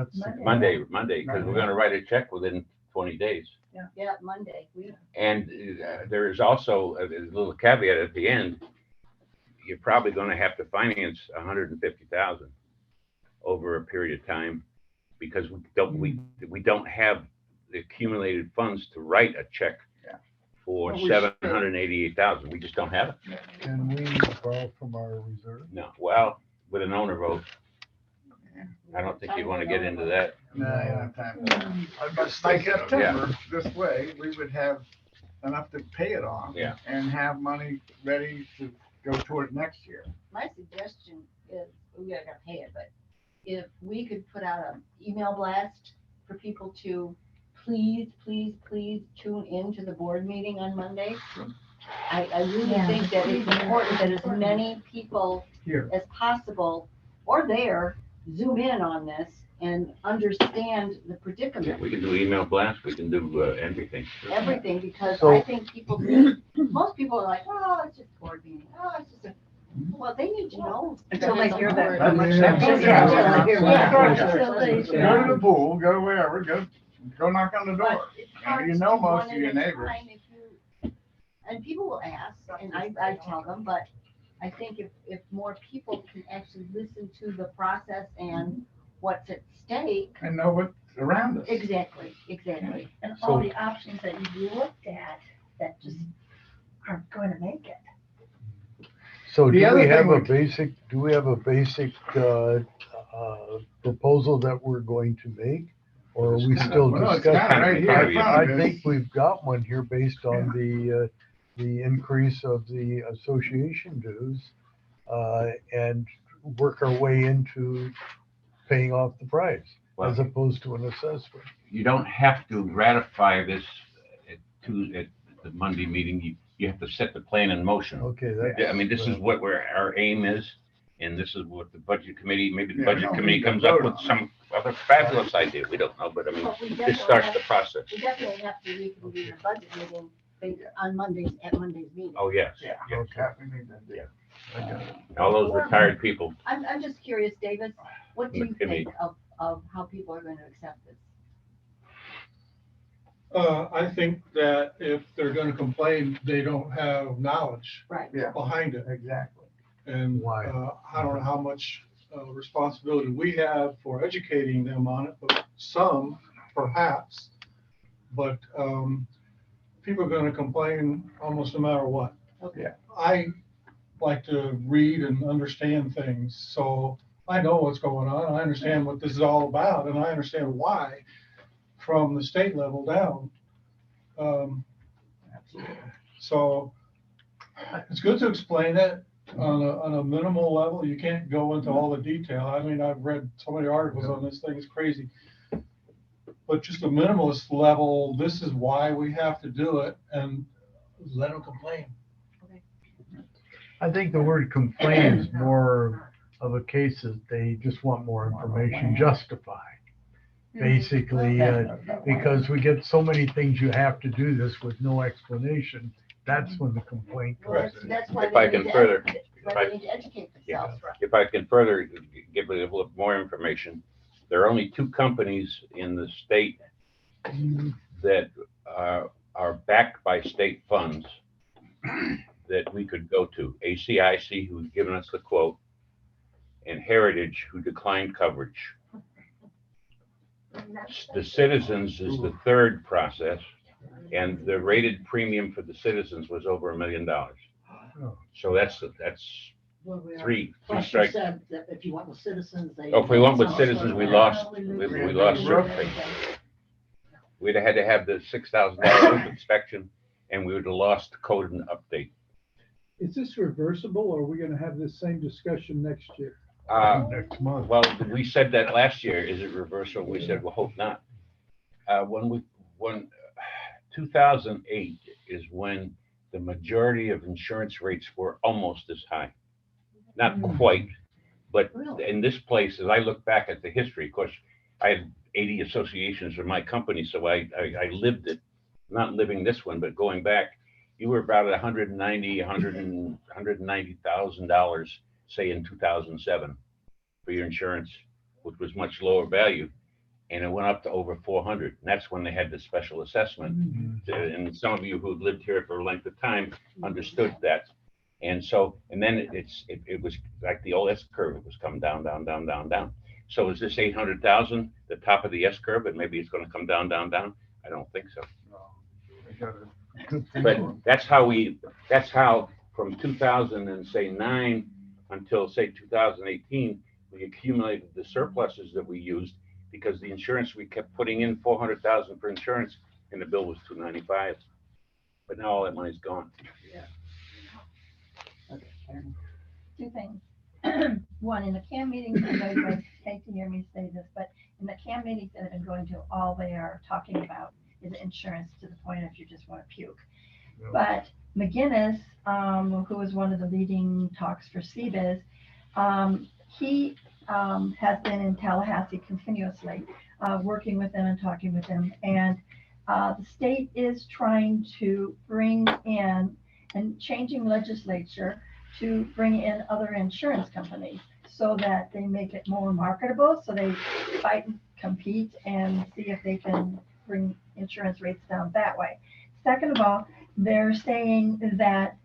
that's the- Monday. because we're gonna write a check within 20 days. Yeah, Monday. And there is also a little caveat at the end. You're probably gonna have to finance 150,000 over a period of time, because we don't have the accumulated funds to write a check for Well, we should. 788,000. We just don't have it. Can we borrow from our reserve? No, well, with an owner vote, I don't think you'd want to get into that. No, you don't have time. But by September, this way, we would have enough to pay it off. Yeah. And have money ready to go toward next year. My suggestion is, we gotta pay it, but if we could put out an email blast for people to please tune in to the board meeting on Monday. I really Yeah. think that it's important that as many people Here. as possible, or there, zoom in on this and understand the predicament. We can do email blast, we can do everything. Everything, because So- I think most people are like, oh, it's just board meeting, oh, it's just a, well, they need to know. Until they hear that. That's- much that's- sense. yeah. Yeah. Go to the pool, go wherever, go knock on the door. But it's hard You to know do most one of your at a neighbors. time if you- And people will ask, and I tell them, but I think if more people can actually listen to the process and what's at stake. And know what's around us. Exactly. And and all the options that you've looked at that just aren't going to make it. So The do other we have thing a basic, proposal that we're going to make? Or are we still Well, it's discussing? kinda right here in front I of you. think we've got one here based on the increase of the association dues, and work our way into paying off the price as opposed to an assessment. You don't have to ratify this at the Monday meeting. You have to set the plan in motion. Okay, Yeah, I mean, this is what our aim is, and this is what the budget committee, maybe the Yeah, budget no, committee we can comes up vote with on it. some other fabulous idea. We don't know, but I mean, But we this definitely starts have- the process. We definitely have to reconvene the budget meeting on Mondays, at Monday's meeting. Oh, yes. Yeah. yes. Okay. We need to do. All those retired people. I'm just curious, David, what do you McKinney. think of how people are going to accept this? I think that if they're gonna complain, they don't have knowledge Right. Yeah, behind it. exactly. And Why? I don't know how much responsibility we have for educating them on it, but some perhaps. But people are gonna complain almost no matter what. Okay. Yeah. I like to read and understand things, so I know what's going on. I understand what this is all about, and I understand why from the state level down. Absolutely. So it's good to explain it on a minimal level. You can't go into all the detail. I mean, I've read so many articles on this thing, it's crazy. But just a minimalist level, this is why we have to do it, and let them complain. I think the word complain is more of a case that they just want more information justified. Basically, because we get so many things you have to do this with no explanation, that's when the complaint Well, comes in. that's why If I they can need to further- educate, if why I- they need to educate themselves. If I can further give a little more information, there are only two companies in the state that are backed by state funds that we could go to. ACIC, who's given us the quote, and Heritage, who declined coverage. The Citizens is the third process, and the rated premium for the Citizens was over $1 million. So that's three Plus you strikes. said that if you went with citizens, they. Oh, if we went with Citizens, we lost survey. We'd have had to have the $6,000 inspection, and we would have lost code and update. Is this reversible, or are we gonna have this same discussion next year? Next month. Well, we said that last year. Is it reversal? We said, well, hope not. When 2008 is when the majority of insurance rates were almost as high. Not quite, but in this place, as I look back at the history, of course, I had 80 associations in my company, so I lived it, not living this one, but going back, you were about $190,000, say in 2007 for your insurance, which was much lower value. And it went up to over 400. And that's when they had the special assessment. And some of you who lived here for a length of time understood that. And so, and then it was like the old S curve, it was coming down, down, down, down, down. So is this 800,000 the top of the S curve, and maybe it's going to come down, down, down? I don't think so. But that's how from 2009 until say 2018, we accumulated the surpluses that we used because the insurance, we kept putting in 400,000 for insurance and the bill was 295. But now all that money's gone. Two things. One, in the CAM meetings, everybody would hate to hear me say this, but in the CAM meetings that I've been going to, all they are talking about is insurance to the point if you just want to puke. But McGinnis, who is one of the leading talks for CBIZ, he has been in Tallahassee continuously, working with them and talking with them. And the state is trying to bring in and changing legislature to bring in other insurance companies so that they make it more marketable. So they fight and compete and see if they can bring insurance rates down that way. Second of all, they're saying that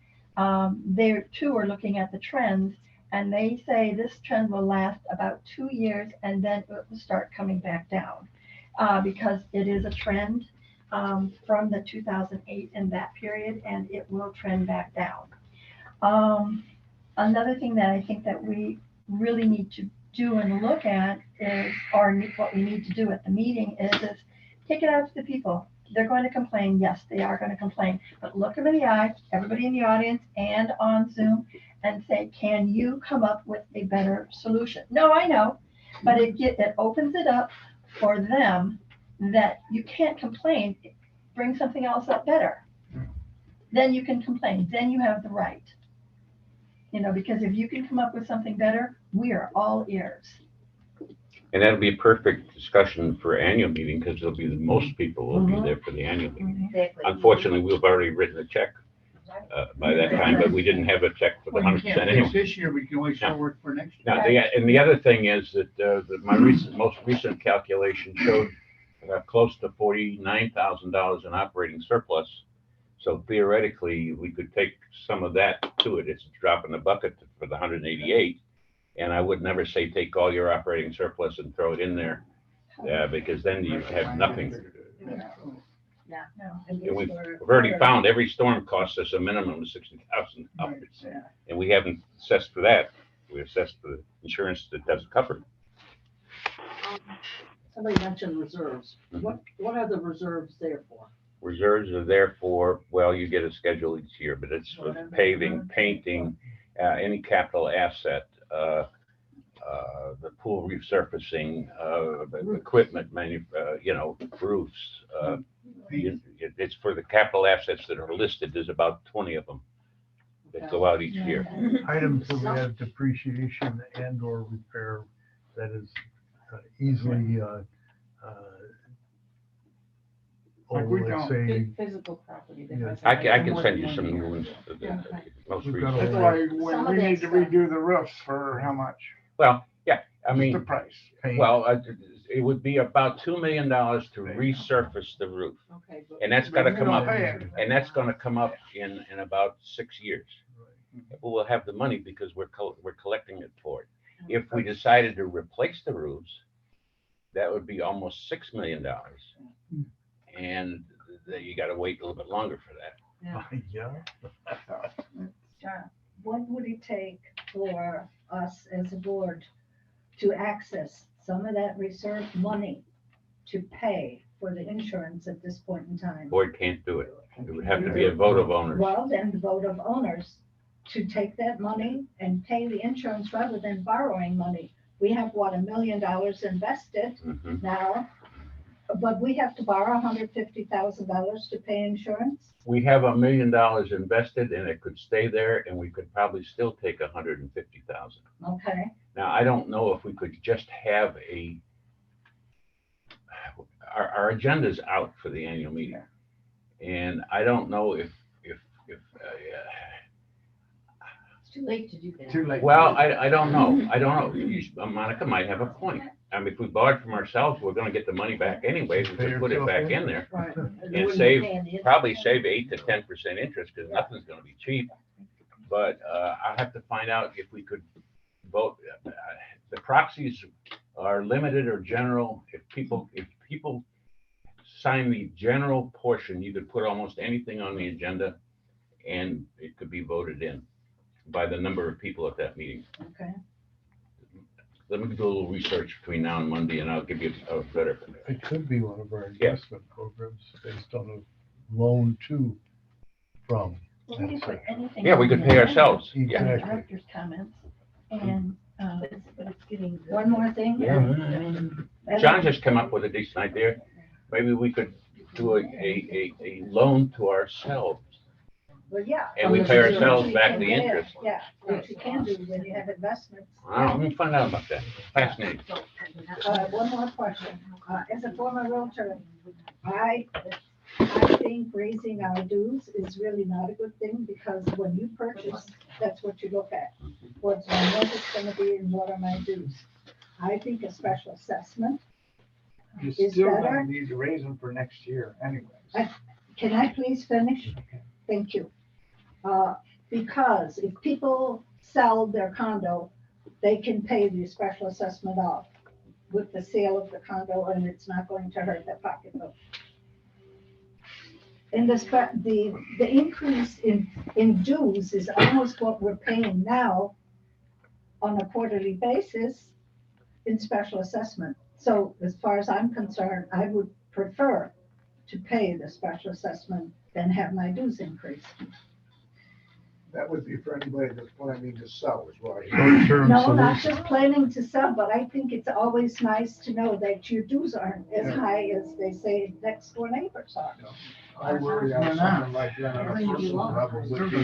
they too are looking at the trends, and they say this trend will last about 2 years and then it will start coming back down because it is a trend. from the 2008 and that period, and it will trend back down. Another thing that I think that we really need to do and look at is, or what we need to do at the meeting is take it out to the people. They're going to complain. Yes, they are going to complain, but look them in the eye, everybody in the audience and on Zoom, and say, can you come up with a better solution? No, I know, but it opens it up for them that you can't complain. Bring something else up better. Then you can complain. Then you have the right. Because if you can come up with something better, we are all ears. And that'll be a perfect discussion for annual meeting, because there'll be the most people will be there for the annual meeting. Exactly. Unfortunately, we've already written a check by that time, but we didn't have a check for the 100% anyway. This year, we can always show work for next year. Now, and the other thing is that my most recent calculation showed close to $49,000 in operating surplus. So theoretically, we could take some of that to it. It's a drop in the bucket for the 188. And I would never say take all your operating surplus and throw it in there, because then you have nothing. Yeah. And we've already found every storm costs us a minimum of $60,000, and we haven't assessed for that. We assessed for the insurance that doesn't cover it. Somebody mentioned reserves. What are the reserves there for? Reserves are there for, well, you get a schedule each year, but it's for paving, painting, any capital asset, the pool resurfacing, equipment, roofs. It's for the capital assets that are listed. There's about 20 of them that go out each year. Items that we have depreciation and or repair that is easily, Like we let's don't- say, Physical property. that Yeah. has I like can more send than you one some year. new ones. Yeah. Most We've got recent. That's why Some when of we that need to stuff. redo the roofs for how much? Well, yeah, I What's mean, the price? paint. well, it would be about $2 million to resurface the roof. Okay, but And that's gotta But we come don't up, pay anything. and that's gonna come up in about 6 years. We'll have the money because we're collecting it for it. If we decided to replace the roofs, that would be almost $6 million. And you gotta wait a little bit longer for that. Yeah. What would it take for us as a board to access some of that reserve money to pay for the insurance at this point in time? Board can't do it. It would have to be a vote of owners. Well, then the vote of owners to take that money and pay the insurance rather than borrowing money. We have, $1 million invested Mhm. now, but we have to borrow $150,000 to pay insurance? We have $1 million invested, and it could stay there, and we could probably still take 150,000. Okay, Now, I don't know if we could just have our agenda's out for the annual meeting. And I don't know if it's too late to do that. Too late. well, I don't know. Monica might have a point. I mean, if we borrowed from ourselves, we're gonna get the money back anyway. We could put it back in there Right. and probably save 8 to 10% interest, because nothing's gonna be cheap. But I'll have to find out if we could vote. The proxies are limited or general. If people sign the general portion, you could put almost anything on the agenda, and it could be voted in by the number of people at that meeting. Okay. Let me do a little research between now and Monday, and I'll give you a better. It could be one of our Yeah. investment programs based on a loan to, from. Well, we can put anything. Yeah, we on could the pay agenda ourselves. on the Yeah. Exactly. Director's comments, and, But it's getting. One more thing. John just came up with a decent idea. Maybe we could do a loan to ourselves, Well, yeah. and we pay ourselves back the interest. Yeah, which you can do when you have investments. Let me find out about that. Fascinating. One more question. As a former realtor, I think raising our dues is really not a good thing, because when you purchase, that's what you look at. What's my mortgage gonna be and what are my dues? I think a special assessment. You Is still better? gonna need to raise them for next year anyways. Can I please finish? Thank you. Because if people sell their condo, they can pay the special assessment off with the sale of the condo, and it's not going to hurt their pocketbook. And the increase in dues is almost what we're paying now on a quarterly basis in special assessment. So as far as I'm concerned, I would prefer to pay the special assessment than have my dues increase. That would be for anybody that's planning to sell as well. Short-term No, not solution. just planning to sell, but I think it's always nice to know that your dues aren't as high as they say next door neighbors are. I worry on something like that on a personal level would be,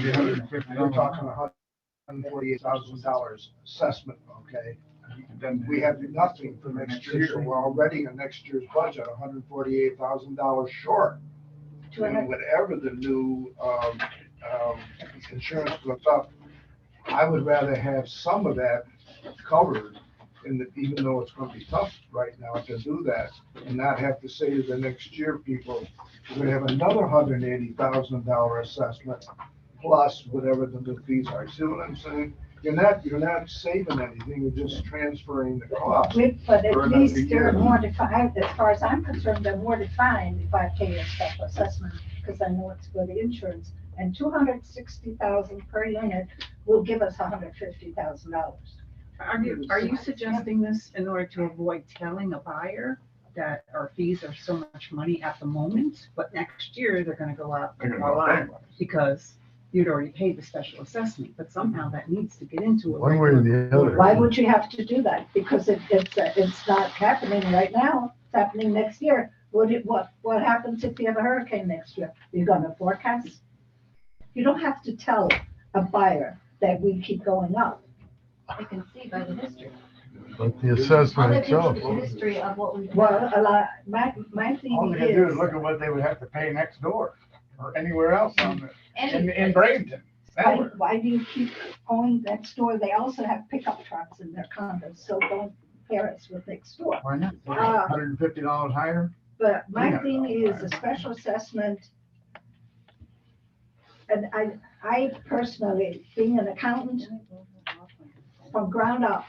you're talking $148,000 assessment, okay? We have nothing for next year, so we're already in next year's budget, $148,000 short. And whatever the new, insurance goes up, I would rather have some of that covered, even though it's gonna be tough right now to do that, and not have to say to the next year people, we're gonna have another $180,000 assessment, plus whatever the new fees are. See what I'm saying? You're not saving anything, you're just transferring the cost. But for at another least year. they're more defined, as far as I'm concerned, they're more defined if I pay a special assessment, because I know it's for the insurance. And 260,000 per unit will give us $150,000. Are you suggesting this in order to avoid telling a buyer that our fees are so much money at the moment, but next year they're gonna go up a lot because you'd already paid the special assessment, but somehow that needs to get into a One way or regular the other. Why would you have to do that? Because it's not happening right now, it's happening next year. What happens if you have a hurricane next year? You're gonna forecast? You don't have to tell a buyer that we keep going up. I can see by the history. But the All assessment that itself. history of what we've Well, done. a lot, my All thing they gotta do is is, look at what they would have to pay next door, or anywhere else on the, And in Bradenton. why do you keep going next door? They also have pickup trucks in their condos, so don't pair us with next door. Why not? Uh, $150 higher? But my Yeah. thing is a special assessment. And I personally, being an accountant from ground up,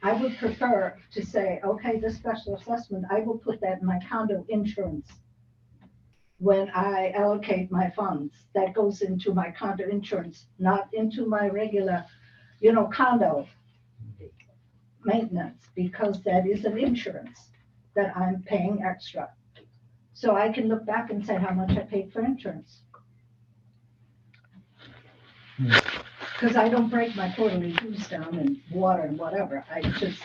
I would prefer to say, okay, this special assessment, I will put that in my condo insurance. When I allocate my funds, that goes into my condo insurance, not into my regular, condo maintenance, because that is an insurance that I'm paying extra. So I can look back and say how much I paid for insurance. Because I don't break my quarterly dues down in water and whatever, I just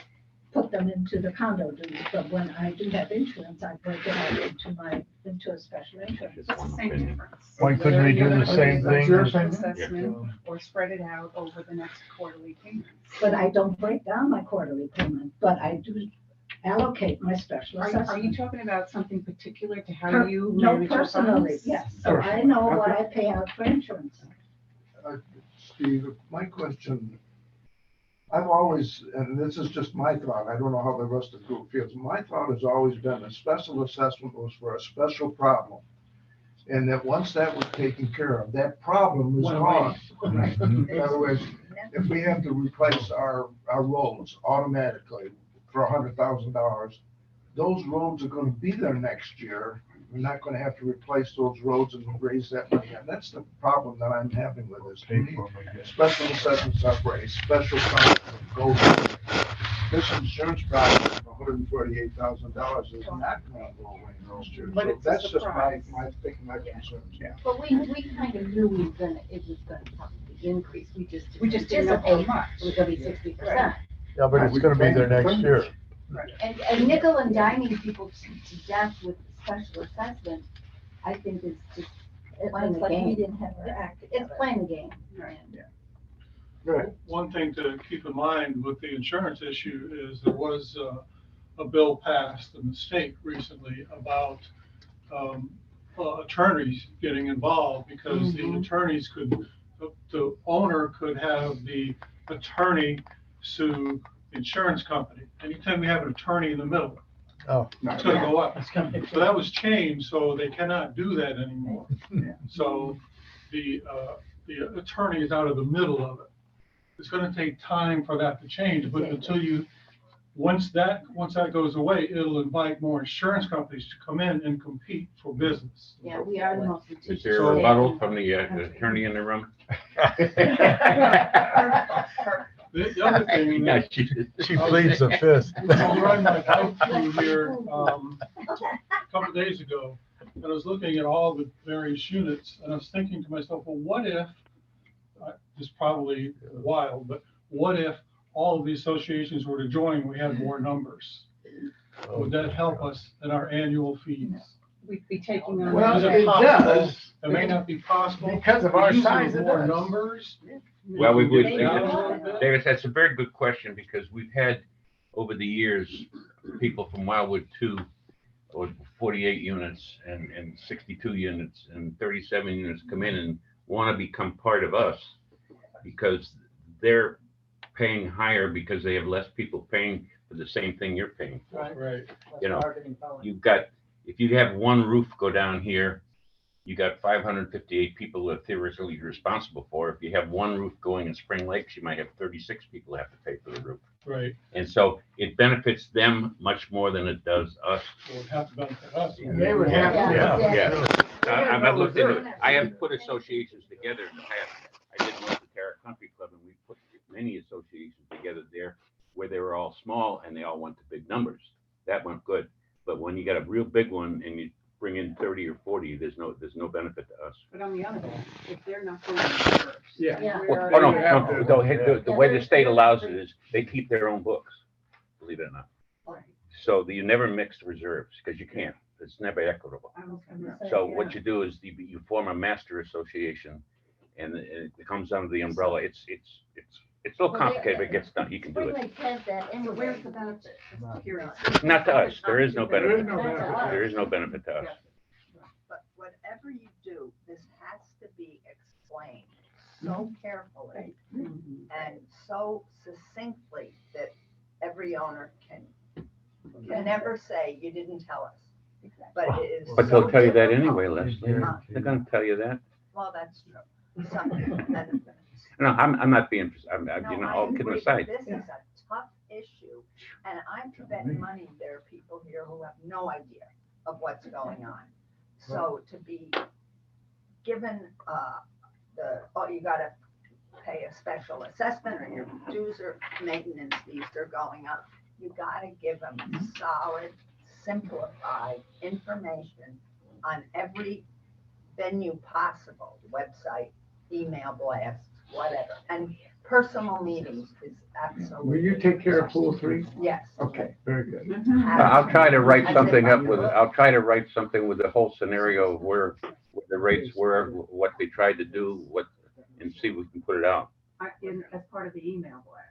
put them into the condo dues, but when I do have insurance, I break it out into a special insurance. That's the same difference. Why couldn't we do the same thing? Assessment, or spread it out over the next quarterly payment. But I don't break down my quarterly payment, but I do allocate my special Are assessment. you talking about something particular to how you No, manage your personally, funds? yes, so I know what I pay out for insurance. Steve, my question, I've always, and this is just my thought, I don't know how the rest of the group feels, my thought has always been a special assessment was for a special problem. And that once that was taken care of, that problem was gone. In other words, if we have to replace our roads automatically for $100,000, those roads are gonna be there next year. We're not gonna have to replace those roads and raise that money. And that's the problem that I'm having with this. Pay for 'em, I guess. Special assessments are for a special kind of goal. This insurance project of $148,000 is not gonna go away next year. But So it's a that's just surprise. my concerns. Yeah. But we kind of knew it was gonna probably increase, we just. We just didn't know how anticipate much. It was gonna be 60%. Yeah, but it's gonna be there next year. And nickel and diming people to death with special assessment, I think is just playing the Like we game. didn't have our act It's together. playing the game. Right. One thing to keep in mind with the insurance issue is there was a bill passed in the state recently about attorneys getting involved because the attorneys the owner could have the attorney sue the insurance company. Anytime we have an attorney in the middle, Oh. it's gonna go up. So that was changed, so they cannot do that anymore. So the attorney is out of the middle of it. It's gonna take time for that to change, but until you once that goes away, it'll invite more insurance companies to come in and compete for business. Yeah, we are the most. Is there a rebuttal from the attorney in the room? The other thing, Yeah, that She pleads the fifth. I was riding my bike through here, a couple days ago, and I was looking at all the various units, and I was thinking to myself, well, what if, this is probably wild, but what if all of the associations were to join, and we had more numbers? Would that help us in our annual fees? We'd be taking on. Well, Is it possible? does. It may not be possible. Because of our Using size, it more does. numbers. Well, we would, Maybe down a little bit. David, that's a very good question, because we've had, over the years, people from Wildewood 2, or 48 units, and 62 units, and 37 units come in and want to become part of us, because they're paying higher because they have less people paying for the same thing you're paying for. Right. You know, you've got, if you have one roof go down here, you got 558 people who are theoretically responsible for. If you have one roof going in Spring Lakes, you might have 36 people who have to pay for the roof. Right. And so it benefits them much more than it does us. Well, it have to benefit us. They would have to. Yeah. I've looked into it. I have put associations together in the past. I did one at the Terra Country Club, and we put many associations together there where they were all small and they all went to big numbers. That went good. But when you got a real big one and you bring in 30 or 40, there's no benefit to us. But on the other hand, if they're not going to. Yeah. Yeah. Well, oh, no, the way the state allows it is they keep their own books, believe it or not. Right. So you never mix reserves, because you can't. It's never equitable. So what you do is you form a master association, and it comes under the umbrella. It's a little complicated, but it gets done. You can do Spring it. Lake has that So anyway. where's the benefit? Not to us. There is no There is benefit. no benefit. There is no benefit to us. But whatever you do, this has to be explained so carefully and so succinctly that every owner can never say, you didn't tell us. But it is. But they'll so tell you that difficult. anyway, Leslie. They're gonna tell you that. Well, that's true. Some- No, I'm not being, No, all I kidding agree, aside. but this is a tough issue, and I've bet money there are people here who have no idea of what's going on. So to be given, you gotta pay a special assessment, or your dues or maintenance fees are going up, you gotta give them solid, simplified information on every venue possible, website, email blasts, whatever, and personal meetings is absolutely. Will you take care of pool 3? Yes. Okay, very good. I'll try to write something up with the whole scenario of where the rates were, what they tried to do, and see if we can put it out. As part of the email blast.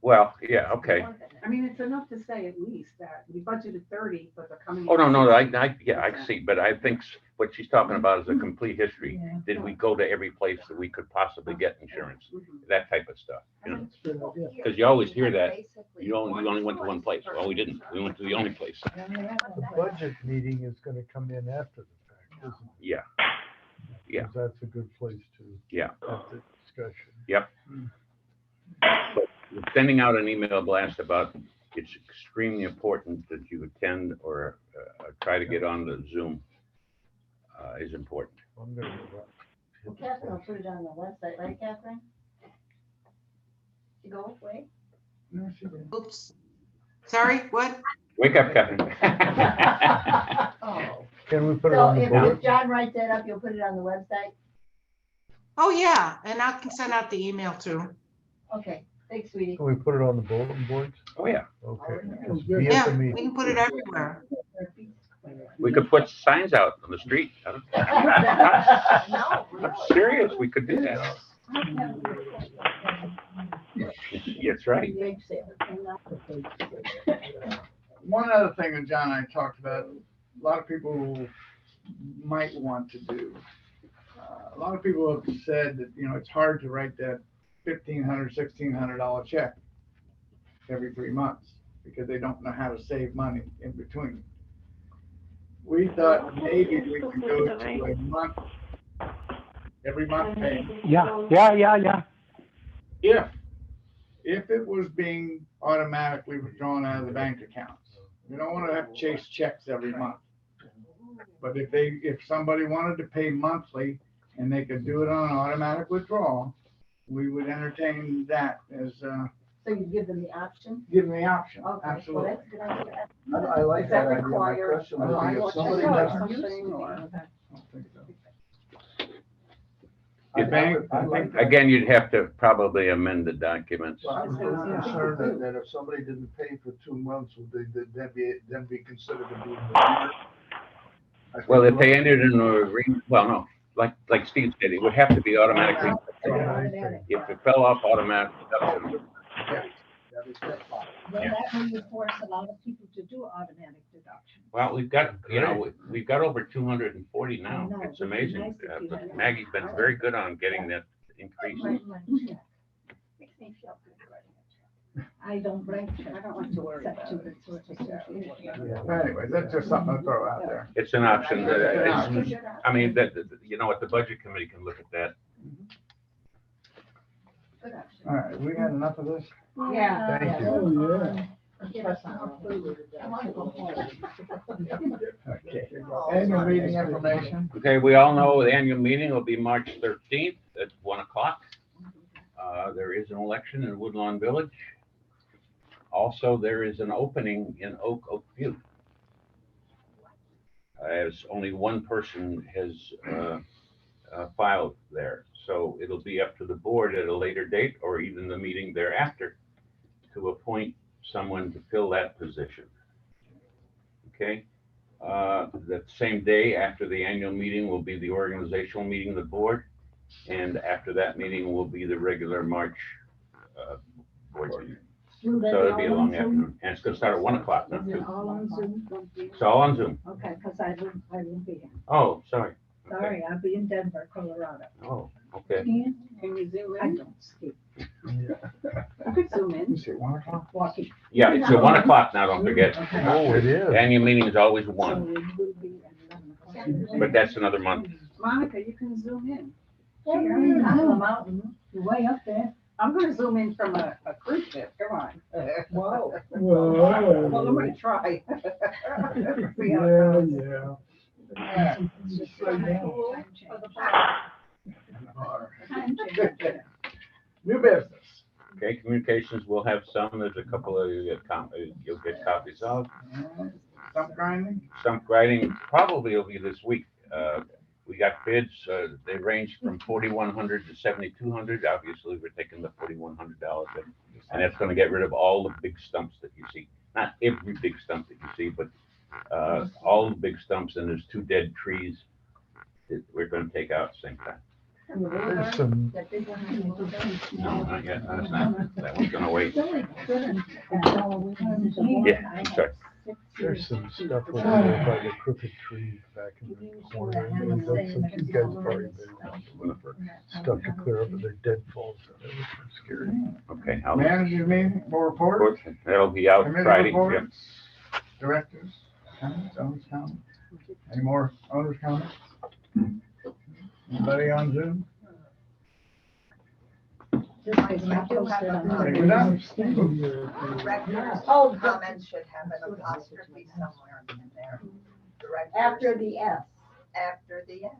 Well, yeah, okay. I mean, it's enough to say at least that we budgeted 30, but they're coming. Oh, no, in I see, but I think what she's talking about is a complete history. Did we go to every place that we could possibly get insurance? That type of stuff, you know? Because you always hear that, you only went to one place. Well, we didn't. We went to the only place. The budget meeting is gonna come in after the fact, isn't it? Yeah. Yeah. 'Cause that's a good place to Yeah. have the discussion. Yep. But sending out an email blast about it's extremely important that you attend or try to get on the Zoom is important. I'm gonna go back. Well, Catherine will put it on the website, right, Catherine? You go away? No, she didn't. Oops. Sorry, what? Wake up, Catherine. Oh. Can we put it So on the if board? John writes that up, you'll put it on the website? Oh, yeah, and I can send out the email too. Okay, thanks, sweetie. Can we put it on the bulletin boards? Oh, yeah. Okay. Oh, Just be at Yeah, the we meeting. can put it everywhere. We could put signs out on the street. No, I'm serious, we could do that. That's right. Big sale. One other thing that John and I talked about, a lot of people might want to do. A lot of people have said that, it's hard to write that $1,500, $1,600 check every 3 months because they don't know how to save money in between. We thought maybe we could go to a month, every month payment. Yeah. If if it was being automatically withdrawn out of the bank accounts. We don't want to have to chase checks every month. But if somebody wanted to pay monthly and they could do it on an automatic withdrawal, we would entertain that as, So you give them the option? give them the option, Okay, well, absolutely. that's a good idea. I like Does that that idea. My require question would be a if somebody check or doesn't. something, or? The bank, I like that. Again, you'd have to probably amend the documents. Well, I'm concerned that if somebody didn't pay for 2 months, would they then be considered to be in the year? Well, if they entered in an agreement, well, no, like Steve said, it would have to be automatically. If it fell off automatic deduction, Then that will force a lot of people to do automatic deduction. well, we've got over 240 now. I know, It's but it'd be amazing. nice if you But had- Maggie's been very good on getting that increase. Makes me feel good writing a check. I don't write checks. I don't like to worry except about to it. the sort of association. Anyway, that's just something to throw out there. It's an option. Yeah. I mean, you know what, the budget committee can look at that. Good option. All right, we had enough of this? Yeah. Thank you. Oh, yeah. Give us some food. I want to go home. Okay. Annual meeting information. Okay, we all know the annual meeting will be March 13th at 1 o'clock. There is an election in Woodlawn Village. Also, there is an opening in Oakview. As only one person has filed there. So it'll be up to the board at a later date or even the meeting thereafter to appoint someone to fill that position. Okay? That same day after the annual meeting will be the organizational meeting of the board. And after that meeting will be the regular March board meeting. So it'll be a long afternoon. And it's gonna start at 1 o'clock now Is it too. all on Zoom? It's all on Zoom. Okay, because I won't be here. Oh, sorry. Okay. Sorry, I'll be in Denver, Colorado. Oh, okay. Can you zoom I in? don't speak. You could zoom You in. say 1 o'clock? Walking. Yeah, it's at 1 o'clock now, don't forget. Okay. Oh, it is. Annual meeting is always So 1, it will be at 11 o'clock. but that's another month. Monica, you can zoom in. Yeah, you're on the mountain, you're way up there. I'm gonna zoom in from a cruise ship, come on. Whoa. Well, I'm Whoa. gonna try. See how it Yeah, goes. yeah. New business. Okay, communications, we'll have some, there's a couple of, you'll get copies of. Stump grinding? Stump grinding probably will be this week. We got bids, they range from $4,100 to $7,200. Obviously, we're taking the $4,100 bid. And that's gonna get rid of all the big stumps that you see. Not every big stump that you see, but all the big stumps, and there's 2 dead trees that we're gonna take out at the same time. There's some, No, not yet, that's not, that one's gonna wait. Yeah, Yeah, I'm sorry. there's some stuff over there by the crooked tree back in the corner. And there's some, you guys have already been looking for stuff to clear up, but they're deadfalls. That was scary. Okay, Manager's meeting, for report, that'll be out committee Friday. Yeah. reports, directors, comments, owners comments. Any more owners comments? Anybody on Zoom? We're done. Director's Oh, comments should have an apostrophe somewhere in there. Directors After the S. After the S.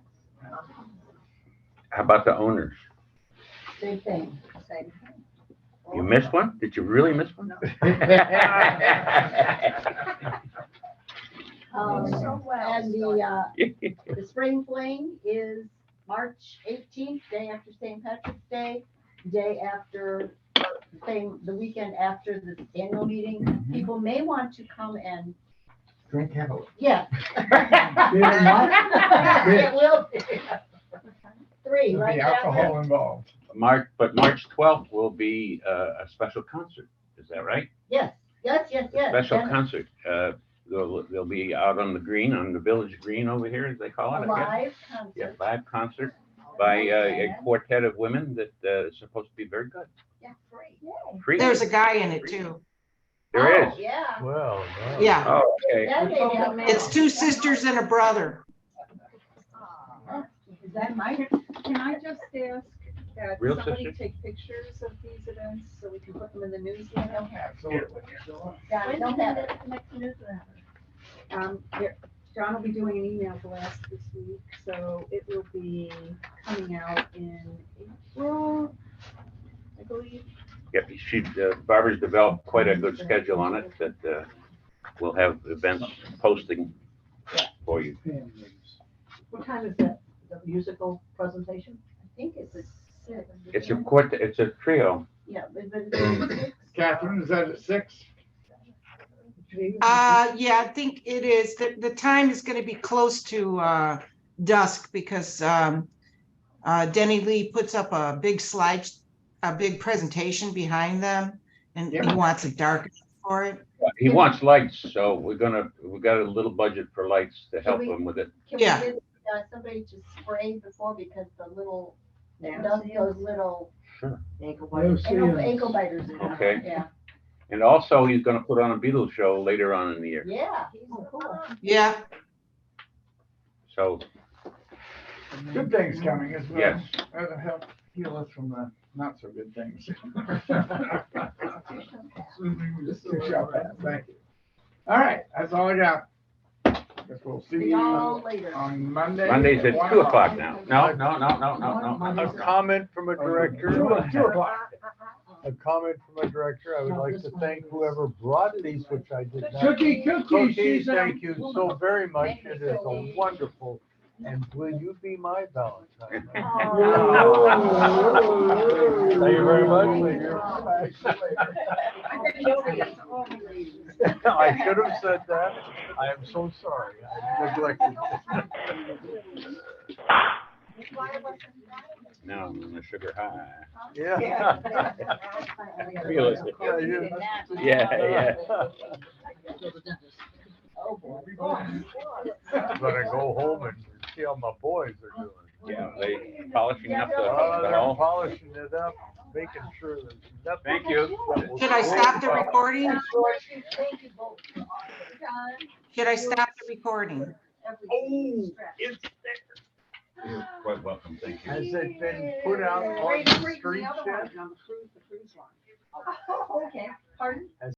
How about the owners? Same thing. Same thing. You missed one? Did you really miss one? So well. And the spring fling is March 18th, day after St. Patrick's Day, day after, the weekend after the annual meeting. People may want to come and, Drink heavily. yeah. Beer. It will be. 3, There'll right? be alcohol involved. March 12th will be a special concert. Is that right? Yes, yes, yes, yes. Special And concert. They'll be out on the green, on the village green over here, as they call it, a I guess. live concert. Yeah, live concert by a quartet of women that is supposed to be very good. Yeah, free. Free. There's a guy in it too. There Oh, is. yeah. Well, no. Yeah, Oh, okay. That may help me. it's 2 sisters and a brother. Is that my? Can I just ask, Could Real somebody sisters? take pictures of these events so we can put them in the newsletter? Absolutely. Yeah, When don't do have the it. next newsletter? John will be doing an email blast this week, so it will be coming out in April, I believe. Yep, Barbara's developed quite a good schedule on it that, we'll have events posting for you. What time is that, the musical presentation? I think it's a six. It's a trio. Yeah, but it's Catherine, is that at 6? Yeah, I think it is. The time is going to be close to dusk because Denny Lee puts up a big presentation behind them, and he wants it dark for it. He wants lights, so we got a little budget for lights to help him with it. Can we Yeah. get somebody to spray before, because the little, Yeah. those little Ankle ankle biters. Okay. Yeah. And also, he's gonna put on a Beatles show later on in the year. Yeah, he's cool. Yeah. So, Good things coming as well. Yes. That'll help heal us from the not so good things. Too short pass, thank you. All right, that's all I got. Guess we'll see See you y'all later. on Monday. Mondays at 1 2 o'clock now. No. A comment from a director. 2 o'clock. A comment from a director. I would like to thank whoever brought these, which I did not. Cookie, Cookies, thank you so very much. It is a wonderful, and will you be my Valentine? Thank you very much, lady. I should have said that. I am so sorry. I neglected. No, I'm on a sugar high. Yeah. Feel it. Yeah. Oh, boy. I'm gonna go home and see how my boys are doing. Yeah, they polishing up the They're hall. polishing it up, making sure there's nothing. Thank you. Should I stop the recording? Thank you both. Should I stop the recording? Oh, it's You're quite welcome, thank you. Has it been put out on the street yet? On the cruise line. Oh, okay, pardon?